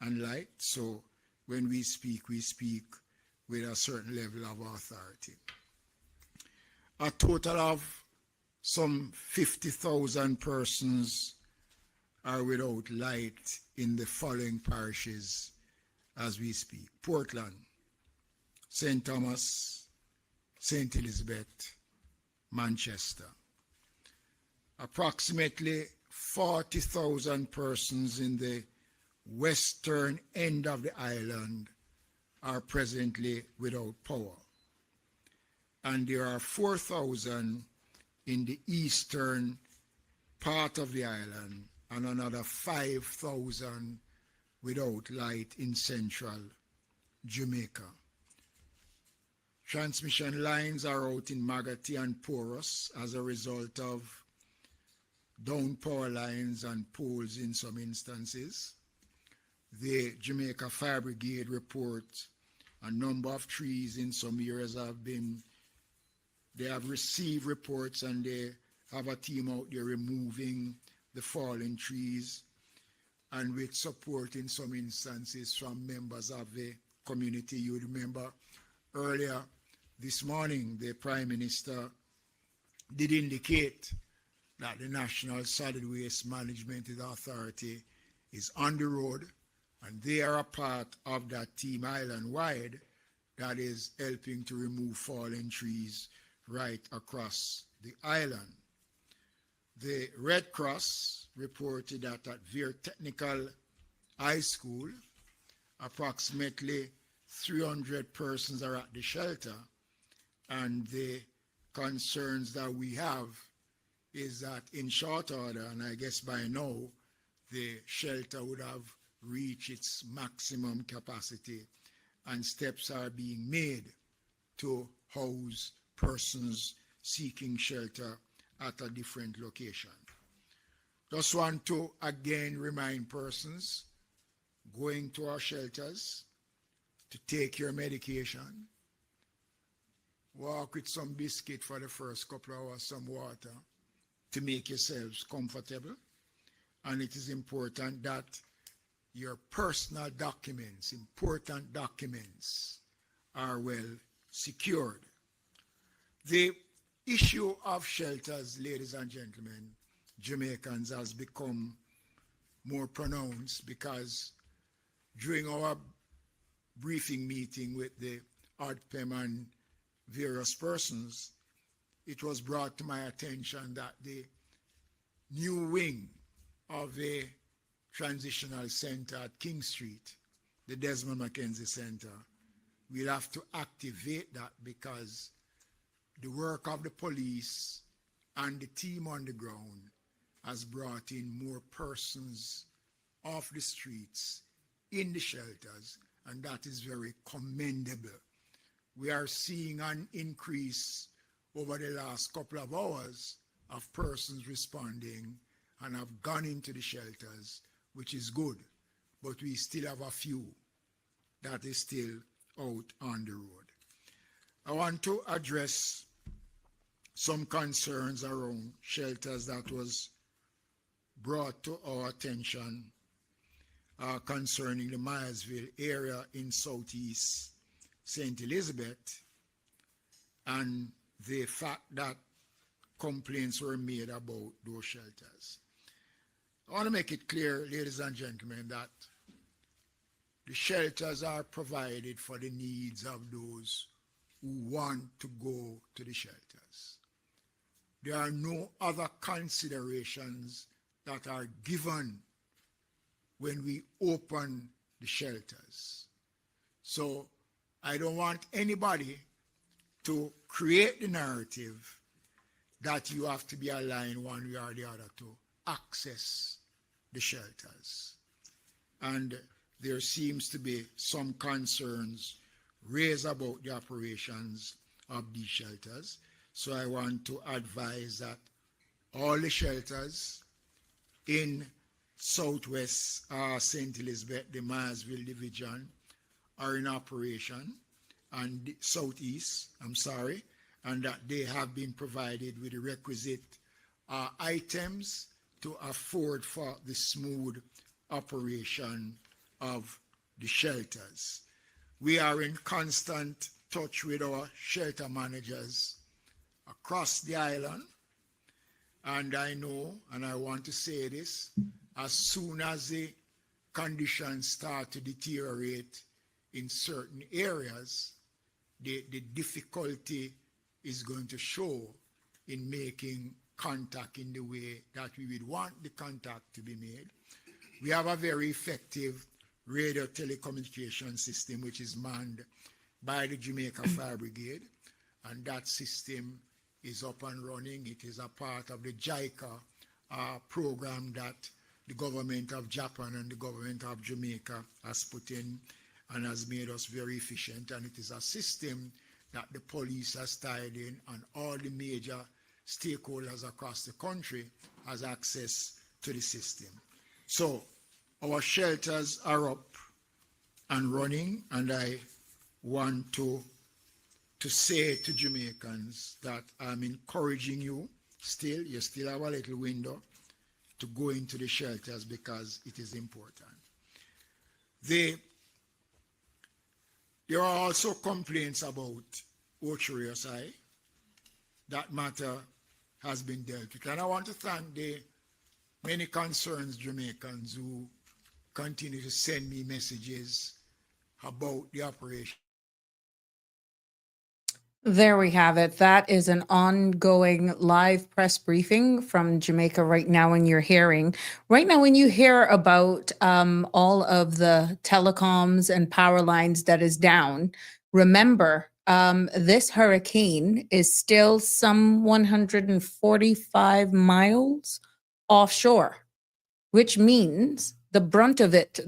and light. So when we speak with a certain level of authority. A total of some 50,000 persons are without light in the following parishes as we speak: Portland, St. Thomas, St. Elizabeth, Manchester. Approximately 40,000 persons in the western end of the island are presently without power. And there are 4,000 in the eastern part of the island, and another 5,000 without light in central Jamaica. Transmission lines are out in Magati and Porous as a result of down power lines and poles in some instances. The Jamaica Fire Brigade reports a number of trees in some areas they have received reports, and they have a team out there removing the fallen trees, and with support in some instances from members of the community. You remember earlier this morning, the Prime Minister did indicate that the National Solid Waste Management Authority is on the road, and they are a part of that team island-wide that is helping to remove fallen trees right across the island. The Red Cross reported that at Veer Technical High School, approximately 300 persons are at the shelter, and the concerns that we have is that in short order, and I guess by now, the shelter would have reached its maximum capacity, and steps are being made to house persons seeking shelter at a different location. Just want to again remind persons going to our shelters to take your medication, walk with some biscuit for the first couple of hours, some water to make yourselves comfortable. And it is important that your personal documents, important documents, are well secured. The issue of shelters, ladies and gentlemen, Jamaicans, has become more pronounced because during our briefing meeting with the ODPEM and various persons, it was brought to my attention that the new wing of a transitional center at King Street, the Desmond Mackenzie Center, we'll have to activate that because the work of the police and the team on the ground has brought in more persons off the streets in the shelters, and that is very commendable. We are seeing an increase over the last couple of hours of persons responding and have gone into the shelters, which is good, but we still have a few that is still out on the road. I want to address some concerns around shelters that was brought to our attention concerning the Myersville area in southeast St. Elizabeth, and the fact that complaints were made about those shelters. I want to make it clear, ladies and gentlemen, that the shelters are provided for the needs of those who want to go to the shelters. There are no other considerations that are given when we open the shelters. So I don't want anybody to create the narrative that you have to be aligned one way or the other to access the shelters. And there seems to be some concerns raised about the operations of these shelters. So I want to advise that all the shelters in Southwest St. Elizabeth, the Myersville division, are in operation, and Southeast, and that they have been provided with the requisite items to afford for the smooth operation of the shelters. We are in constant touch with our shelter managers across the island, and I know, and I want to say this, as soon as the conditions start to deteriorate in certain areas, the difficulty is going to show in making contact in the way that we would want the contact to be made. We have a very effective radio telecommunication system which is manned by the Jamaica Fire Brigade, and that system is up and running. It is a part of the JICA program that the government of Japan and the government of Jamaica has put in and has made us very efficient, and it is a system that the police has tied in, and all the major stakeholders across the country has access to the system. So our shelters are up and running, and I want to say to Jamaicans that I'm encouraging you still, you still have a little window to go into the shelters because it is important. There are also complaints about Ochoreosai. That matter has been dealt with. And I want to thank the many concerned Jamaicans who continue to send me messages about the operation. There we have it. That is an ongoing live press briefing from Jamaica right now, and you're hearing right now when you hear about all of the telecoms and power lines that is down. Remember, this hurricane is still some 145 miles offshore, which means the brunt of it,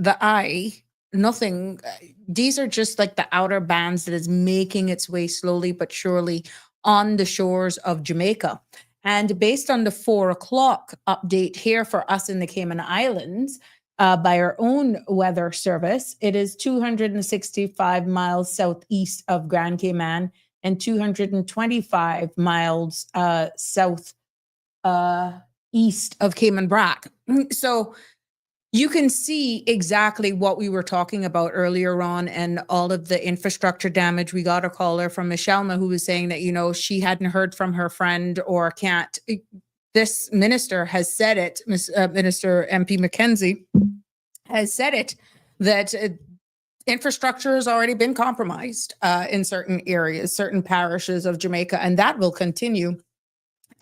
nothing. These are just like the outer bands that is making its way slowly but surely on the shores of Jamaica. And based on the 4 o'clock update here for us in the Cayman Islands by our own weather service, it is 265 miles southeast of Grand Cayman and 225 miles south east of Cayman Brac. So you can see exactly what we were talking about earlier on and all of the infrastructure damage. We got a caller from Michelle who was saying that, she hadn't heard from her friend or can't. This minister has said it, Minister MP McKenzie has said it, that infrastructure has already been compromised in certain areas, certain parishes of Jamaica, and that will continue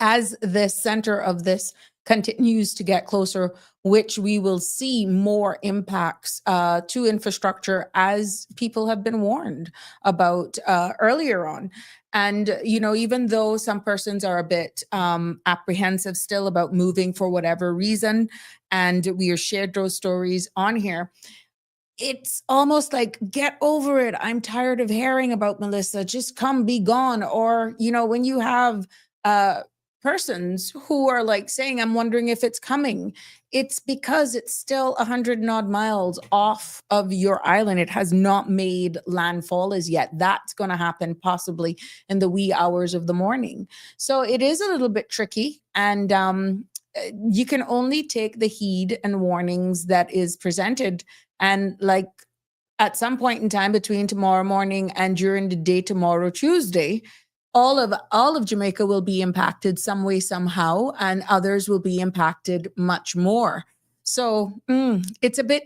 as the center of this continues to get closer, which we will see more impacts to infrastructure as people have been warned about earlier on. And, even though some persons are a bit apprehensive still about moving for whatever reason, and we have shared those stories on here, it's almost like, get over it. I'm tired of hearing about Melissa. Just come, be gone. Or, when you have persons who are like saying, I'm wondering if it's coming, it's because it's still 100 and odd miles off of your island. It has not made landfall as yet. That's going to happen possibly in the wee hours of the morning. So it is a little bit tricky. And you can only take the heed and warnings that is presented. And like at some point in time between tomorrow morning and during the day tomorrow, Tuesday, all of Jamaica will be impacted some way, somehow, and others will be impacted much more. So it's a bit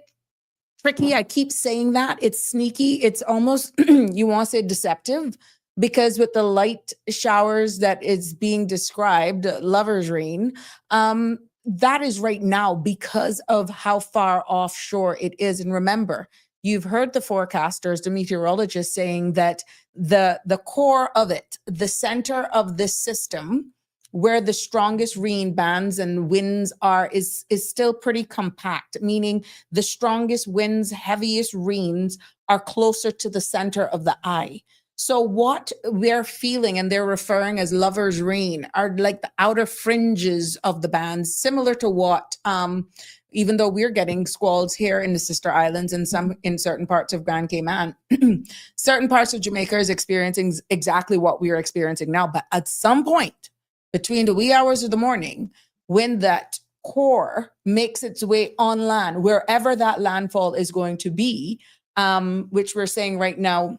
tricky. I keep saying that. It's sneaky. It's almost, you want to say deceptive, because with the light showers that is being described, lover's rain, that is right now because of how far offshore it is. And remember, you've heard the forecasters, the meteorologists saying that the core of it, the center of this system, where the strongest rain bands and winds are, is still pretty compact, meaning the strongest winds, heaviest rains are closer to the center of the eye. So what we're feeling, and they're referring as lover's rain, are like the outer fringes of the bands, similar to what, even though we're getting squalls here in the sister islands and some in certain parts of Grand Cayman, certain parts of Jamaica is experiencing exactly what we are experiencing now. But at some point between the wee hours of the morning, when that core makes its way on land, wherever that landfall is going to be, which we're saying right now,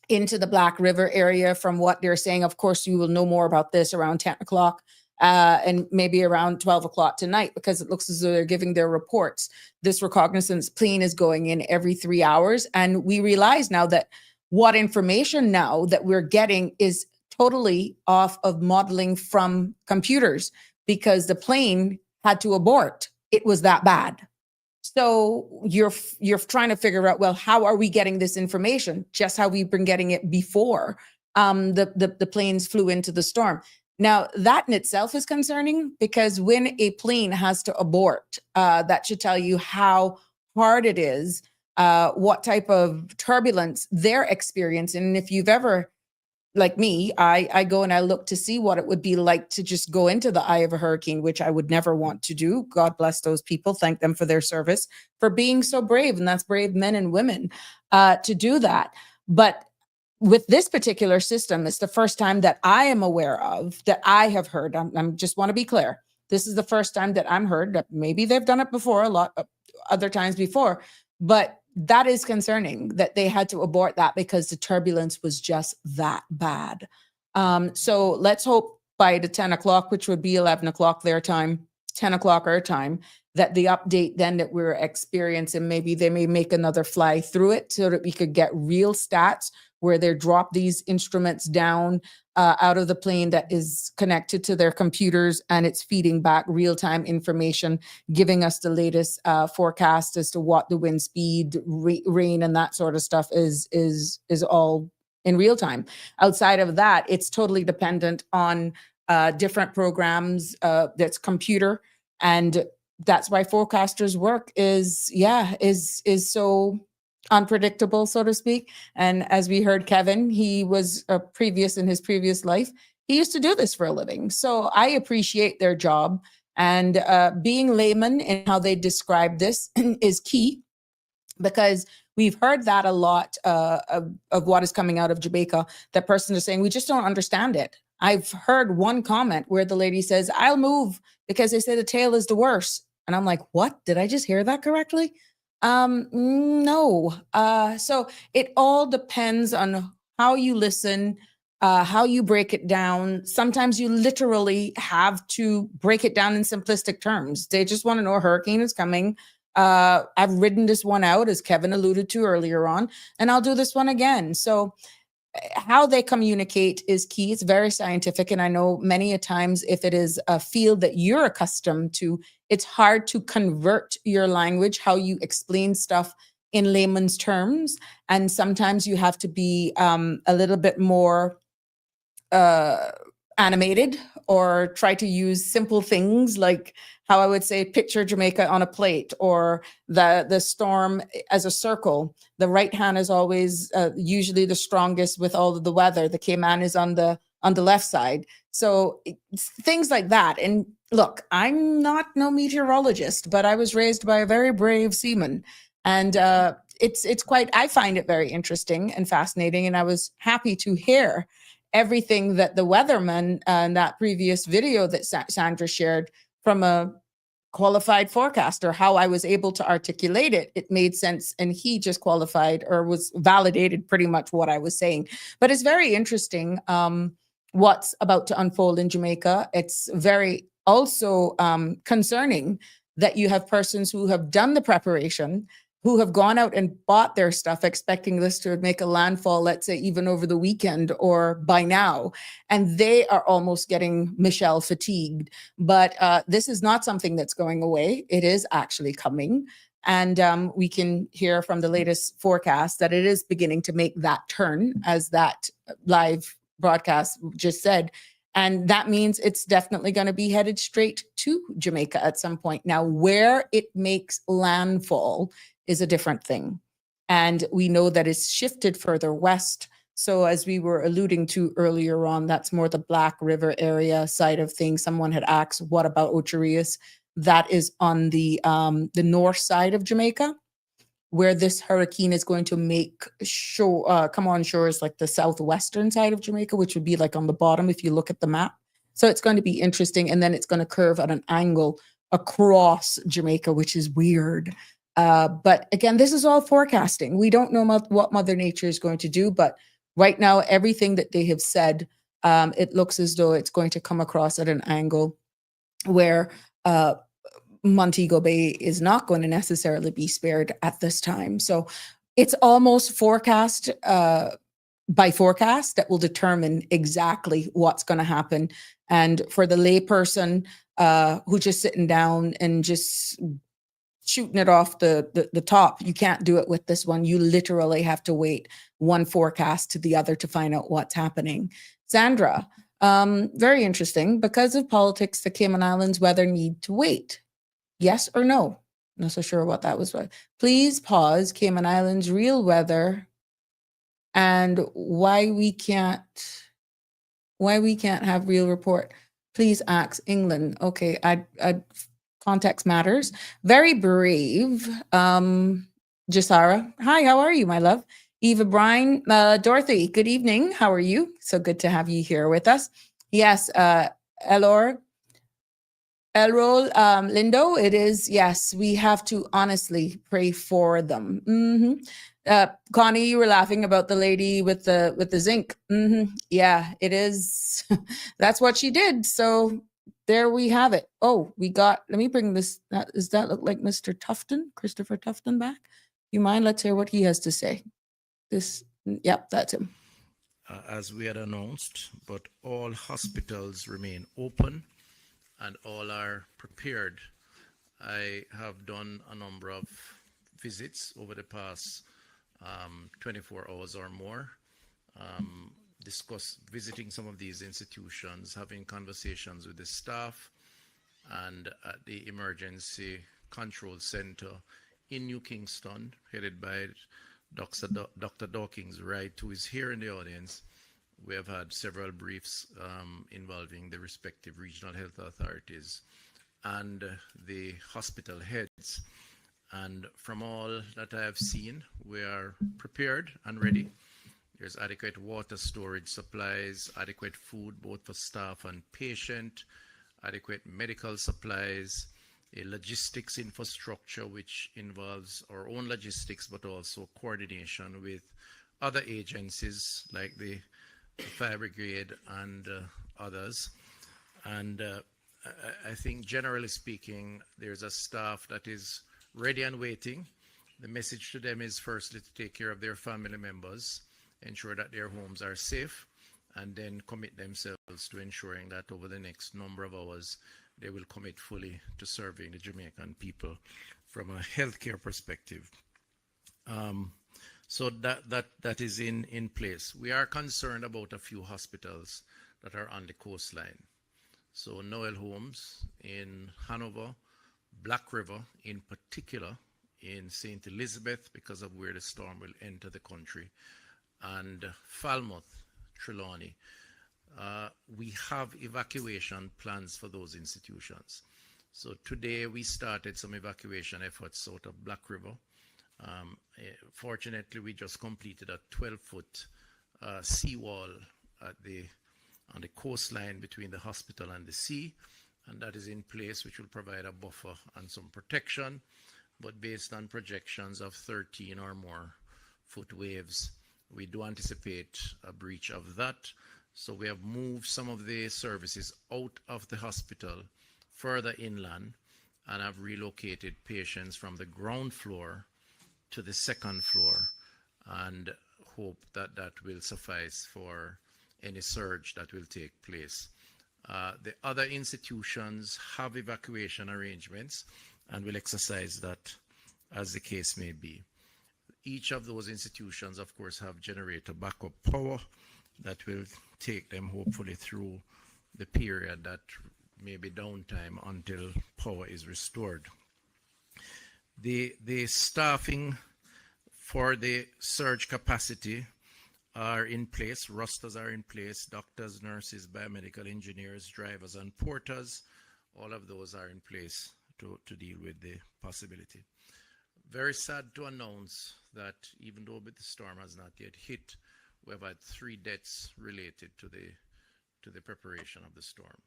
into the Black River area, from what they're saying. Of course, you will know more about this around 10 o'clock and maybe around 12 o'clock tonight, because it looks as though they're giving their reports. This reconnaissance plane is going in every 3 hours. And we realize now that what information now that we're getting is totally off of modeling from computers, because the plane had to abort. It was that bad. So you're trying to figure out, well, how are we getting this information? Just how we've been getting it before the planes flew into the storm. Now, that in itself is concerning, because when a plane has to abort, that should tell you how hard it is, what type of turbulence they're experiencing. And if you've ever, like me, I go and I look to see what it would be like to just go into the eye of a hurricane, which I would never want to do. God bless those people. Thank them for their service, for being so brave. And that's brave men and women to do that. But with this particular system, it's the first time that I am aware of, that I have heard. I'm just want to be clear. This is the first time that I'm heard. That maybe they've done it before, a lot of other times before, but that is concerning that they had to abort that because the turbulence was just that bad. So let's hope by the 10 o'clock, which would be 11 o'clock their time, 10 o'clock our time, that the update then that we're experiencing, maybe they may make another fly through it so that we could get real stats where they drop these instruments down out of the plane that is connected to their computers, and it's feeding back real-time information, giving us the latest forecast as to what the wind speed, rain, and that sort of stuff is all in real time. Outside of that, it's totally dependent on different programs that's computer, and that's why forecasters' work is so unpredictable, so to speak. And as we heard Kevin, he was in his previous life, he used to do this for a living. So I appreciate their job, and being layman in how they describe this is key, because we've heard that a lot of what is coming out of Jamaica. That person is saying, we just don't understand it. I've heard one comment where the lady says, I'll move because they say the tail is the worst. And I'm like, what? Did I just hear that correctly? No. So it all depends on how you listen, how you break it down. Sometimes you literally have to break it down in simplistic terms. They just want to know a hurricane is coming. I've written this one out, as Kevin alluded to earlier on, and I'll do this one again. So how they communicate is key. It's very scientific. And I know many a times if it is a field that you're accustomed to, it's hard to convert your language, how you explain stuff in layman's terms. And sometimes you have to be a little bit more animated, or try to use simple things like how I would say picture Jamaica on a plate, or the storm as a circle. The right hand is always usually the strongest with all of the weather. The Cayman is on the left side. So things like that. And look, I'm not no meteorologist, but I was raised by a very brave seaman, and it's quite, I find it very interesting and fascinating. And I was happy to hear everything that the weatherman in that previous video that Sandra shared from a qualified forecaster, how I was able to articulate it. It made sense. And he just qualified or was validated pretty much what I was saying. But it's very interesting what's about to unfold in Jamaica. It's very also concerning that you have persons who have done the preparation, who have gone out and bought their stuff, expecting this to make a landfall, let's say, even over the weekend or by now. And they are almost getting Michelle fatigued. But this is not something that's going away. It is actually coming. And we can hear from the latest forecast that it is beginning to make that turn, as that live broadcast just said. And that means it's definitely going to be headed straight to Jamaica at some point. Now, where it makes landfall is a different thing. And we know that it's shifted further west. So as we were alluding to earlier on, that's more the Black River area side of things. Someone had asked, what about Ocho Rios? That is on the north side of Jamaica, where this hurricane is going to make come on shores, like the southwestern side of Jamaica, which would be like on the bottom if you look at the map. So it's going to be interesting. And then it's going to curve at an angle across Jamaica, which is weird. But again, this is all forecasting. We don't know what Mother Nature is going to do, but right now, everything that they have said, it looks as though it's going to come across at an angle where Montego Bay is not going to necessarily be spared at this time. So it's almost forecast by forecast that will determine exactly what's going to happen. And for the layperson who just sitting down and just shooting it off the top, you can't do it with this one. You literally have to wait one forecast to the other to find out what's happening. Sandra, very interesting. Because of politics, the Cayman Islands weather need to wait. Yes or no? Not so sure what that was. Please pause Cayman Islands real weather and why we can't have real report. Please ask England. Okay, I context matters. Very brave. Jasara. Hi, how are you, my love? Eva Bryan, Dorothy, good evening. How are you? So good to have you here with us. Yes, Elrol, Lindo, it is, yes, we have to honestly pray for them. Connie, you were laughing about the lady with the zinc. Yeah, it is. That's what she did. So there we have it. Oh, let me bring this. Does that look like Mr. Tufton, Christopher Tufton back? You mind? Let's hear what he has to say. Yep, that's him. As we had announced, but all hospitals remain open and all are prepared. I have done a number of visits over the past 24 hours or more, visiting some of these institutions, having conversations with the staff, and at the Emergency Control Center in New Kingston, headed by Dr. Dawkins Wright, who is here in the audience. We have had several briefs involving the respective regional health authorities and the hospital heads. And from all that I have seen, we are prepared and ready. There's adequate water storage supplies, adequate food both for staff and patient, adequate medical supplies. a logistics infrastructure which involves our own logistics, but also coordination with other agencies like the Fire Brigade and others. And I think generally speaking, there's a staff that is ready and waiting. The message to them is firstly to take care of their family members, ensure that their homes are safe, and then commit themselves to ensuring that over the next number of hours, they will commit fully to serving the Jamaican people from a healthcare perspective. So that is in place. We are concerned about a few hospitals that are on the coastline. So Noel Homes in Hanover, Black River in particular, in St. Elizabeth because of where the storm will enter the country, and Falmouth, Trelawney. We have evacuation plans for those institutions. So today we started some evacuation efforts out of Black River. Fortunately, we just completed a 12-foot seawall on the coastline between the hospital and the sea, and that is in place, which will provide a buffer and some protection. But based on projections of 13 or more foot waves, we do anticipate a breach of that. So we have moved some of the services out of the hospital further inland and have relocated patients from the ground floor to the second floor, and hope that that will suffice for any surge that will take place. The other institutions have evacuation arrangements and will exercise that as the case may be. Each of those institutions, of course, have generator backup power that will take them hopefully through the period that may be downtime until power is restored. The staffing for the surge capacity are in place. Rosters are in place. Doctors, nurses, biomedical engineers, drivers, and porters. All of those are in place to deal with the possibility. Very sad to announce that even though the storm has not yet hit, we have had 3 deaths related to the preparation of the storm.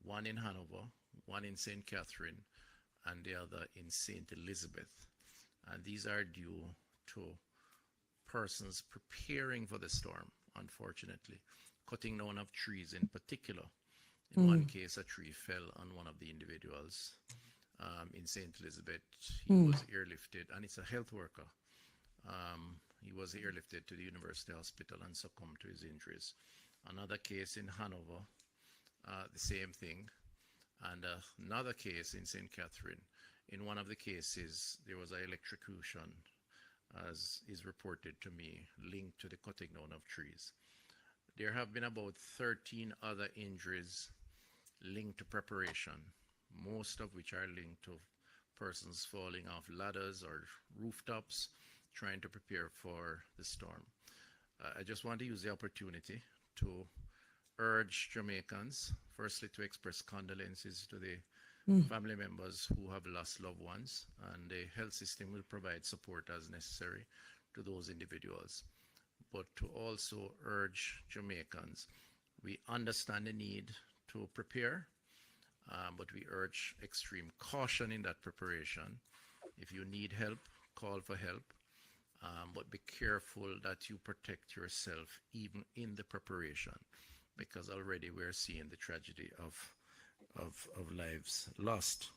One in Hanover, one in St. Catherine, and the other in St. Elizabeth. And these are due to persons preparing for the storm, unfortunately, cutting down of trees in particular. In one case, a tree fell on one of the individuals. In St. Elizabeth, he was airlifted, and it's a health worker. He was airlifted to the University Hospital and succumbed to his injuries. Another case in Hanover, the same thing. And another case in St. Catherine. In one of the cases, there was an electrocution, as is reported to me, linked to the cutting down of trees. There have been about 13 other injuries linked to preparation, most of which are linked to persons falling off ladders or rooftops, trying to prepare for the storm. I just want to use the opportunity to urge Jamaicans, firstly, to express condolences to the family members who have lost loved ones, and the health system will provide support as necessary to those individuals. But to also urge Jamaicans, we understand the need to prepare, but we urge extreme caution in that preparation. If you need help, call for help, but be careful that you protect yourself even in the preparation, because already we're seeing the tragedy of lives lost.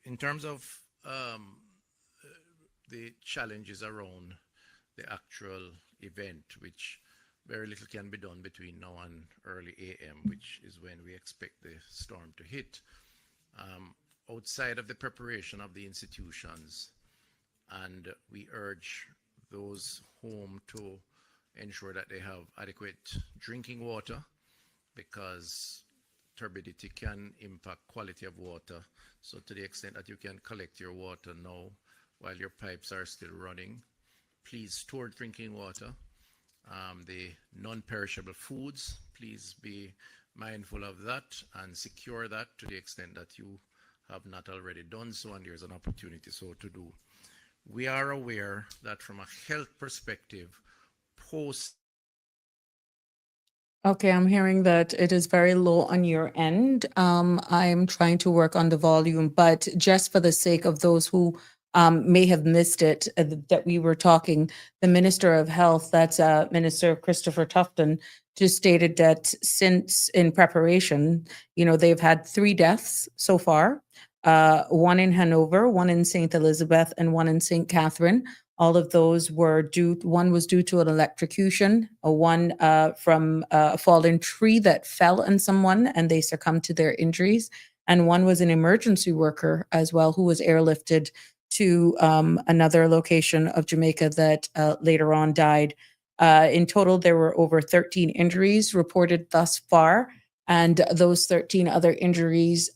In terms of the challenges around the actual event, which very little can be done between now and early AM, which is when we expect the storm to hit. Outside of the preparation of the institutions, and we urge those home to ensure that they have adequate drinking water, because turbidity can impact quality of water. So to the extent that you can collect your water now while your pipes are still running, please store drinking water. The non-perishable foods, please be mindful of that and secure that to the extent that you have not already done so, and there's an opportunity so to do. We are aware that from a health perspective, post Okay, I'm hearing that it is very low on your end. I'm trying to work on the volume, but just for the sake of those who may have missed it, that we were talking, the Minister of Health, that's Minister Christopher Tufton, just stated that since in preparation, they've had 3 deaths so far, one in Hanover, one in St. Elizabeth, and one in St. Catherine. All of those were one was due to an electrocution, one from a fallen tree that fell on someone and they succumbed to their injuries. And one was an emergency worker as well who was airlifted to another location of Jamaica that later on died. In total, there were over 13 injuries reported thus far. And those 13 other injuries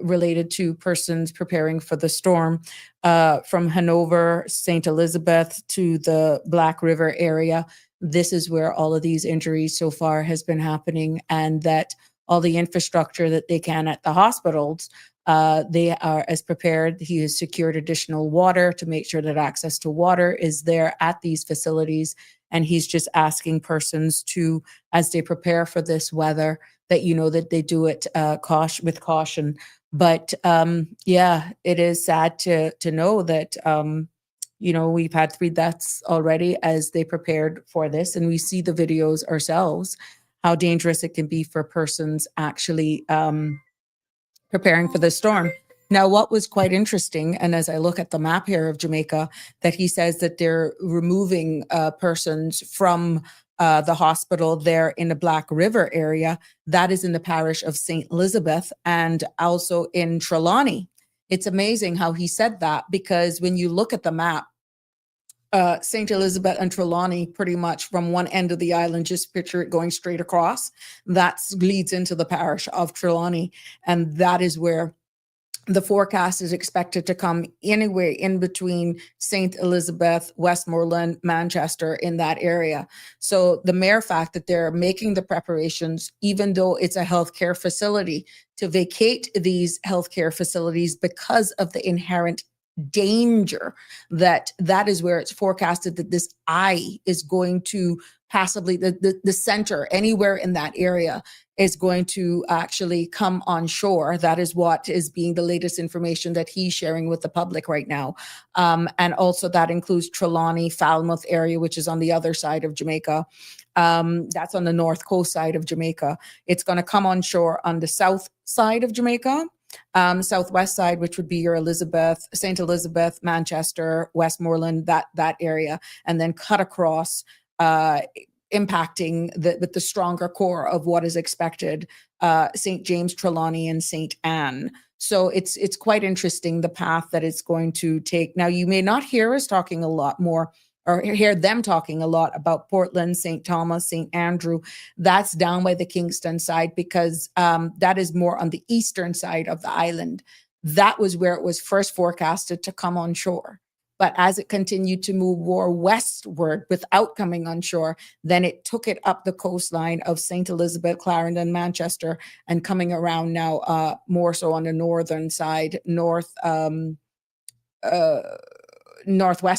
related to persons preparing for the storm from Hanover, St. Elizabeth to the Black River area. This is where all of these injuries so far has been happening, and that all the infrastructure that they can at the hospitals, they are as prepared. He has secured additional water to make sure that access to water is there at these facilities. And he's just asking persons to, as they prepare for this weather, that they do it with caution. But yeah, it is sad to know that we've had 3 deaths already as they prepared for this, and we see the videos ourselves how dangerous it can be for persons actually preparing for the storm. Now, what was quite interesting, and as I look at the map here of Jamaica, that he says that they're removing persons from the hospital there in the Black River area. That is in the parish of St. Elizabeth and also in Trelawney. It's amazing how he said that, because when you look at the map, St. Elizabeth and Trelawney, pretty much from one end of the island, just picture it going straight across, that leads into the parish of Trelawney. And that is where the forecast is expected to come anywhere in between St. Elizabeth, Westmoreland, Manchester, in that area. So the mere fact that they're making the preparations, even though it's a healthcare facility, to vacate these healthcare facilities because of the inherent danger, that is where it's forecasted that this eye is going to possibly, the center anywhere in that area is going to actually come on shore. That is what is being the latest information that he's sharing with the public right now. And also that includes Trelawney, Falmouth area, which is on the other side of Jamaica. That's on the north coast side of Jamaica. It's going to come on shore on the south side of Jamaica, southwest side, which would be your Elizabeth, St. Elizabeth, Manchester, Westmoreland, that area, and then cut across, impacting with the stronger core of what is expected, St. James, Trelawney, and St. Anne. So it's quite interesting, the path that it's going to take. Now, you may not hear us talking a lot more, or hear them talking a lot about Portland, St. Thomas, St. Andrew. That's down by the Kingston side, because that is more on the eastern side of the island. That was where it was first forecasted to come on shore. But as it continued to move more westward without coming on shore, then it took it up the coastline of St. Elizabeth, Clarendon, Manchester, and coming around now more so on the northern side, northwest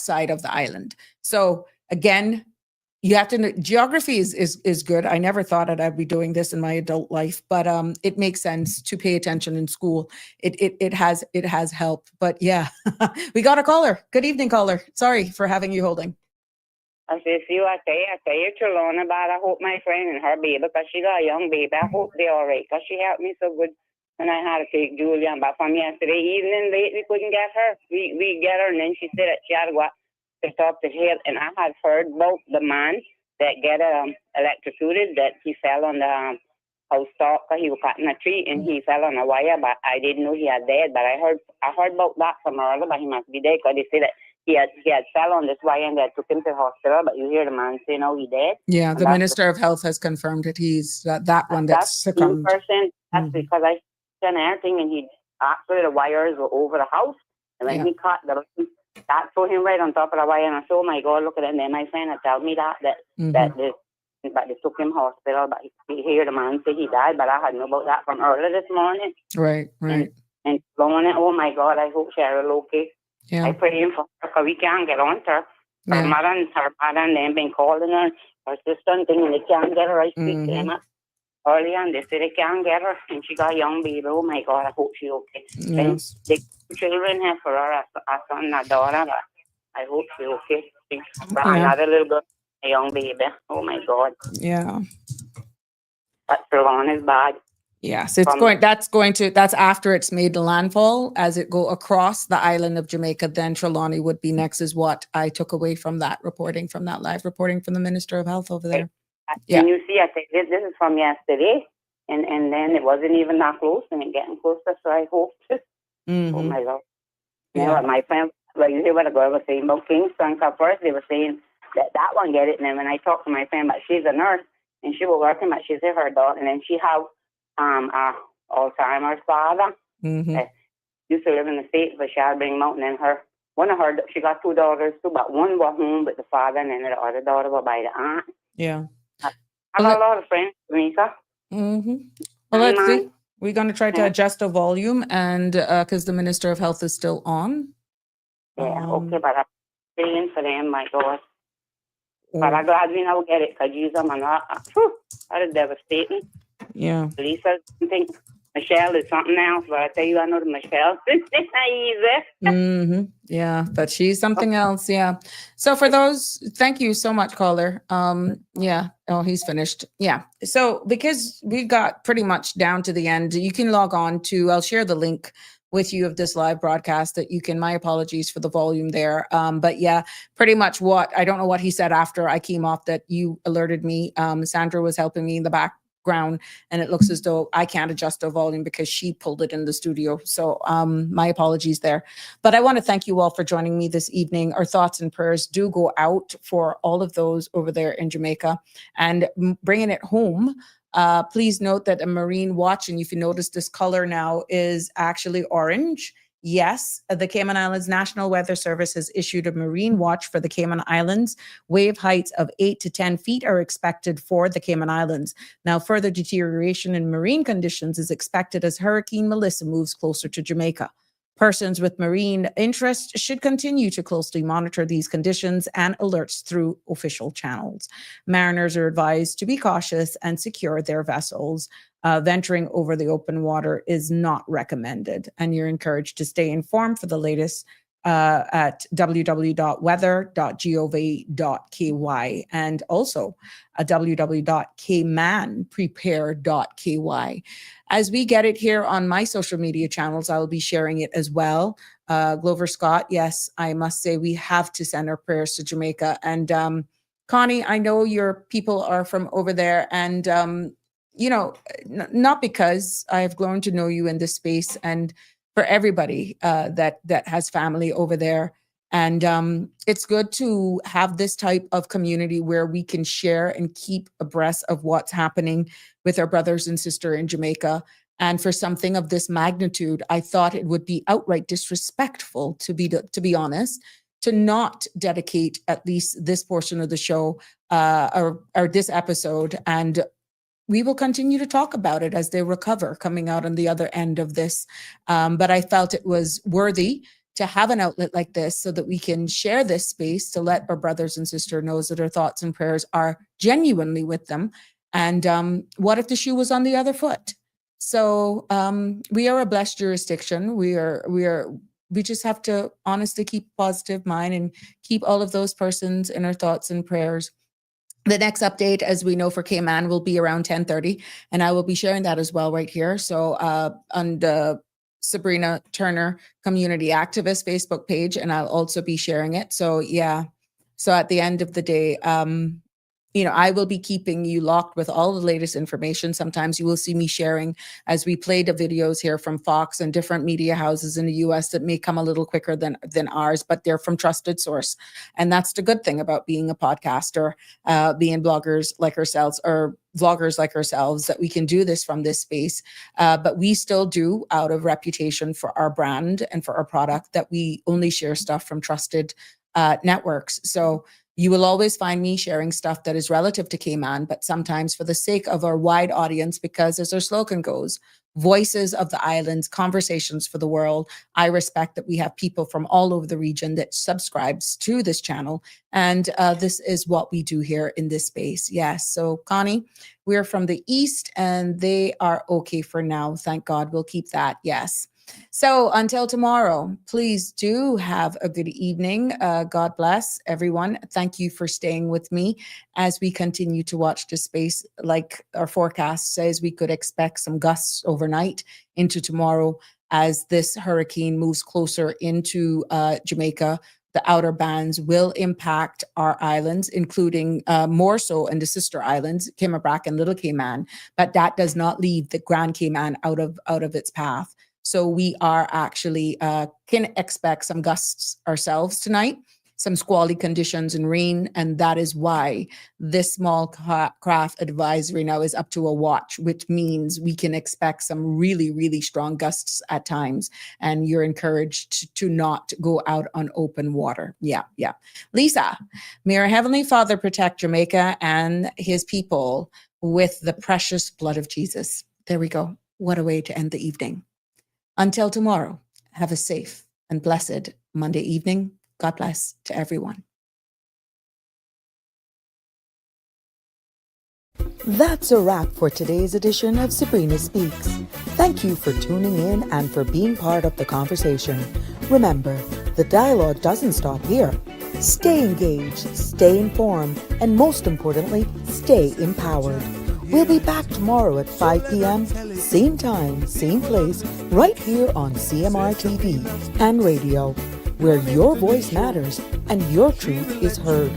side of the island. So again, you have to know, geography is good. I never thought that I'd be doing this in my adult life, but it makes sense to pay attention in school. It has helped. But yeah, we got a caller. Good evening, caller. Sorry for having you holding. I say, see what I tell you, Trelawney, but I hope my friend and her baby, because she got a young baby, I hope they're all right, because she helped me so good when I had to take Julian back from yesterday evening late. We couldn't get her. We get her, and then she said that she had to go to top the hill, and I had heard about the man that get electrocuted, that he fell on the house top because he was cutting a tree and he fell on a wire, but I didn't know he had died. But I heard about that from earlier, but he must be dead, because they say that he had fell on this wire and they took him to the hospital, but you hear the man say no, he dead. Yeah, the Minister of Health has confirmed that he's that one that's succumbed. That's because I done everything, and he actually the wires were over the house, and when he cut that threw him right on top of the wire, and I said, oh my God, look at it. And then my friend had told me that they took him hospital, but he hear the man say he died, but I had know about that from earlier this morning. Right. And going, oh my God, I hope Cheryl okay. Yeah. I pray him for her, because we can't get on to her. Her Yeah. mother and them been calling her sister and thing, and they can't get her. I speak to them earlier, and they say they can't get her, and she got a young baby. Oh my God, I hope she's okay. Then Yes. the children have for her, a son and a daughter. But I hope she's okay. She's got Yeah. another little girl, a young baby. Oh my God, Yeah. that Trelawn is bad. Yes, that's after it's made the landfall. As it go across the island of Jamaica, then Trelawney would be next, is what I took away from that reporting, from that live reporting from the Minister of Health over there. Yeah. And you see, I think this is from yesterday, and then it wasn't even that close, and it's getting closer. So I hope. Oh my God. You know what my friend, you hear what the girl was saying about Kingston? Because first they were saying that one get it, and then when I talked to my friend, but she's a nurse, and she was working, but she said her daughter, and then she have Alzheimer's father. Used to live in the States, but she had to bring him out, and then she got 2 daughters too, but one was home with the father, and then the other daughter was by the aunt. Yeah. I got a lot of friends, Jamaica. Well, let's see. We're going to try to adjust the volume, and because the Minister of Health is still on. Yeah, okay, but I'm praying for them, my God. But I'm glad we now get it, because Jesus, that is devastating. Yeah. Lisa, think Michelle is something else, but I tell you, I know the Michelle is easy. Yeah, but she's something else. Yeah. So for those, thank you so much, caller. Yeah. Oh, he's finished. Yeah. So because we got pretty much down to the end, you can log on to, I'll share the link with you of this live broadcast that you can, my apologies for the volume there. But yeah, pretty much I don't know what he said after I came off that you alerted me. Sandra was helping me in the background, and it looks as though I can't adjust the volume because she pulled it in the studio. So my apologies there. But I want to thank you all for joining me this evening. Our thoughts and prayers do go out for all of those over there in Jamaica, and bringing it home. Please note that a marine watch, and if you notice this color now is actually orange. Yes, the Cayman Islands National Weather Service has issued a marine watch for the Cayman Islands. Wave heights of 8 to 10 feet are expected for the Cayman Islands. Now, further deterioration in marine conditions is expected as Hurricane Melissa moves closer to Jamaica. Persons with marine interest should continue to closely monitor these conditions and alerts through official channels. Mariners are advised to be cautious and secure their vessels. Venturing over the open water is not recommended, and you're encouraged to stay informed for the latest at www.weather.gov.ky and also www.caymanprepare.ky. As we get it here on my social media channels, I will be sharing it as well. Glover Scott, yes, I must say we have to send our prayers to Jamaica. And Connie, I know your people are from over there, and not because I've grown to know you in this space, and for everybody that has family over there. And it's good to have this type of community where we can share and keep abreast of what's happening with our brothers and sisters in Jamaica. And for something of this magnitude, I thought it would be outright disrespectful, to be honest, to not dedicate at least this portion of the show or this episode. And we will continue to talk about it as they recover coming out on the other end of this. But I felt it was worthy to have an outlet like this so that we can share this space to let our brothers and sisters know that our thoughts and prayers are genuinely with them. And what if the shoe was on the other foot? So we are a blessed jurisdiction. We just have to honestly keep positive mind and keep all of those persons in our thoughts and prayers. The next update, as we know, for Cayman will be around 10:30, and I will be sharing that as well right here. So on the Sabrina Turner Community Activist Facebook page, and I'll also be sharing it. So yeah, so at the end of the day, I will be keeping you locked with all the latest information. Sometimes you will see me sharing as we play the videos here from Fox and different media houses in the US that may come a little quicker than ours, but they're from trusted source. And that's the good thing about being a podcaster, being bloggers like ourselves or vloggers like ourselves, that we can do this from this space. But we still do, out of reputation for our brand and for our product, that we only share stuff from trusted networks. So you will always find me sharing stuff that is relative to Cayman, but sometimes for the sake of our wide audience, because as our slogan goes, Voices of the Islands, Conversations for the World. I respect that we have people from all over the region that subscribes to this channel. And this is what we do here in this space. Yes. So Connie, we're from the East and they are okay for now. Thank God. We'll keep that. Yes. So until tomorrow, please do have a good evening. God bless everyone. Thank you for staying with me as we continue to watch the space. Like our forecast says, we could expect some gusts overnight into tomorrow as this hurricane moves closer into Jamaica. The outer bands will impact our islands, including more so in the sister islands, Caymanian and Little Cayman, but that does not leave the Grand Cayman out of its path. So we are actually can expect some gusts ourselves tonight, some squally conditions and rain. And that is why this small craft advisory now is up to a watch, which means we can expect some really, really strong gusts at times. And you're encouraged to not go out on open water. Yeah. Lisa, may our Heavenly Father protect Jamaica and his people with the precious blood of Jesus. There we go. What a way to end the evening. Until tomorrow, have a safe and blessed Monday evening. God bless to everyone. That's a wrap for today's edition of Sabrina Speaks. Thank you for tuning in and for being part of the conversation. Remember, the dialogue doesn't stop here. Stay engaged, stay informed, and most importantly, stay empowered. We'll be back tomorrow at 5 p.m., same time, same place, right here on CMR TV and radio, where your voice matters and your truth is heard.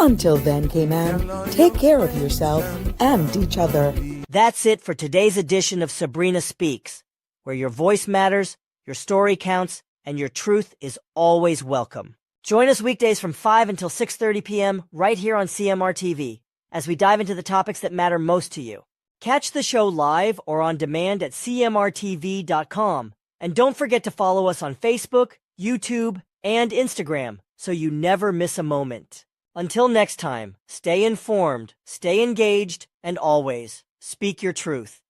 Until then, Cayman, take care of yourself and each other. That's it for today's edition of Sabrina Speaks, where your voice matters, your story counts, and your truth is always welcome. Join us weekdays from 5 until 6:30 p.m. right here on CMR TV, as we dive into the topics that matter most to you. Catch the show live or on demand at cmrtv.com. And don't forget to follow us on Facebook, YouTube, and Instagram so you never miss a moment. Until next time, stay informed, stay engaged, and always speak your truth.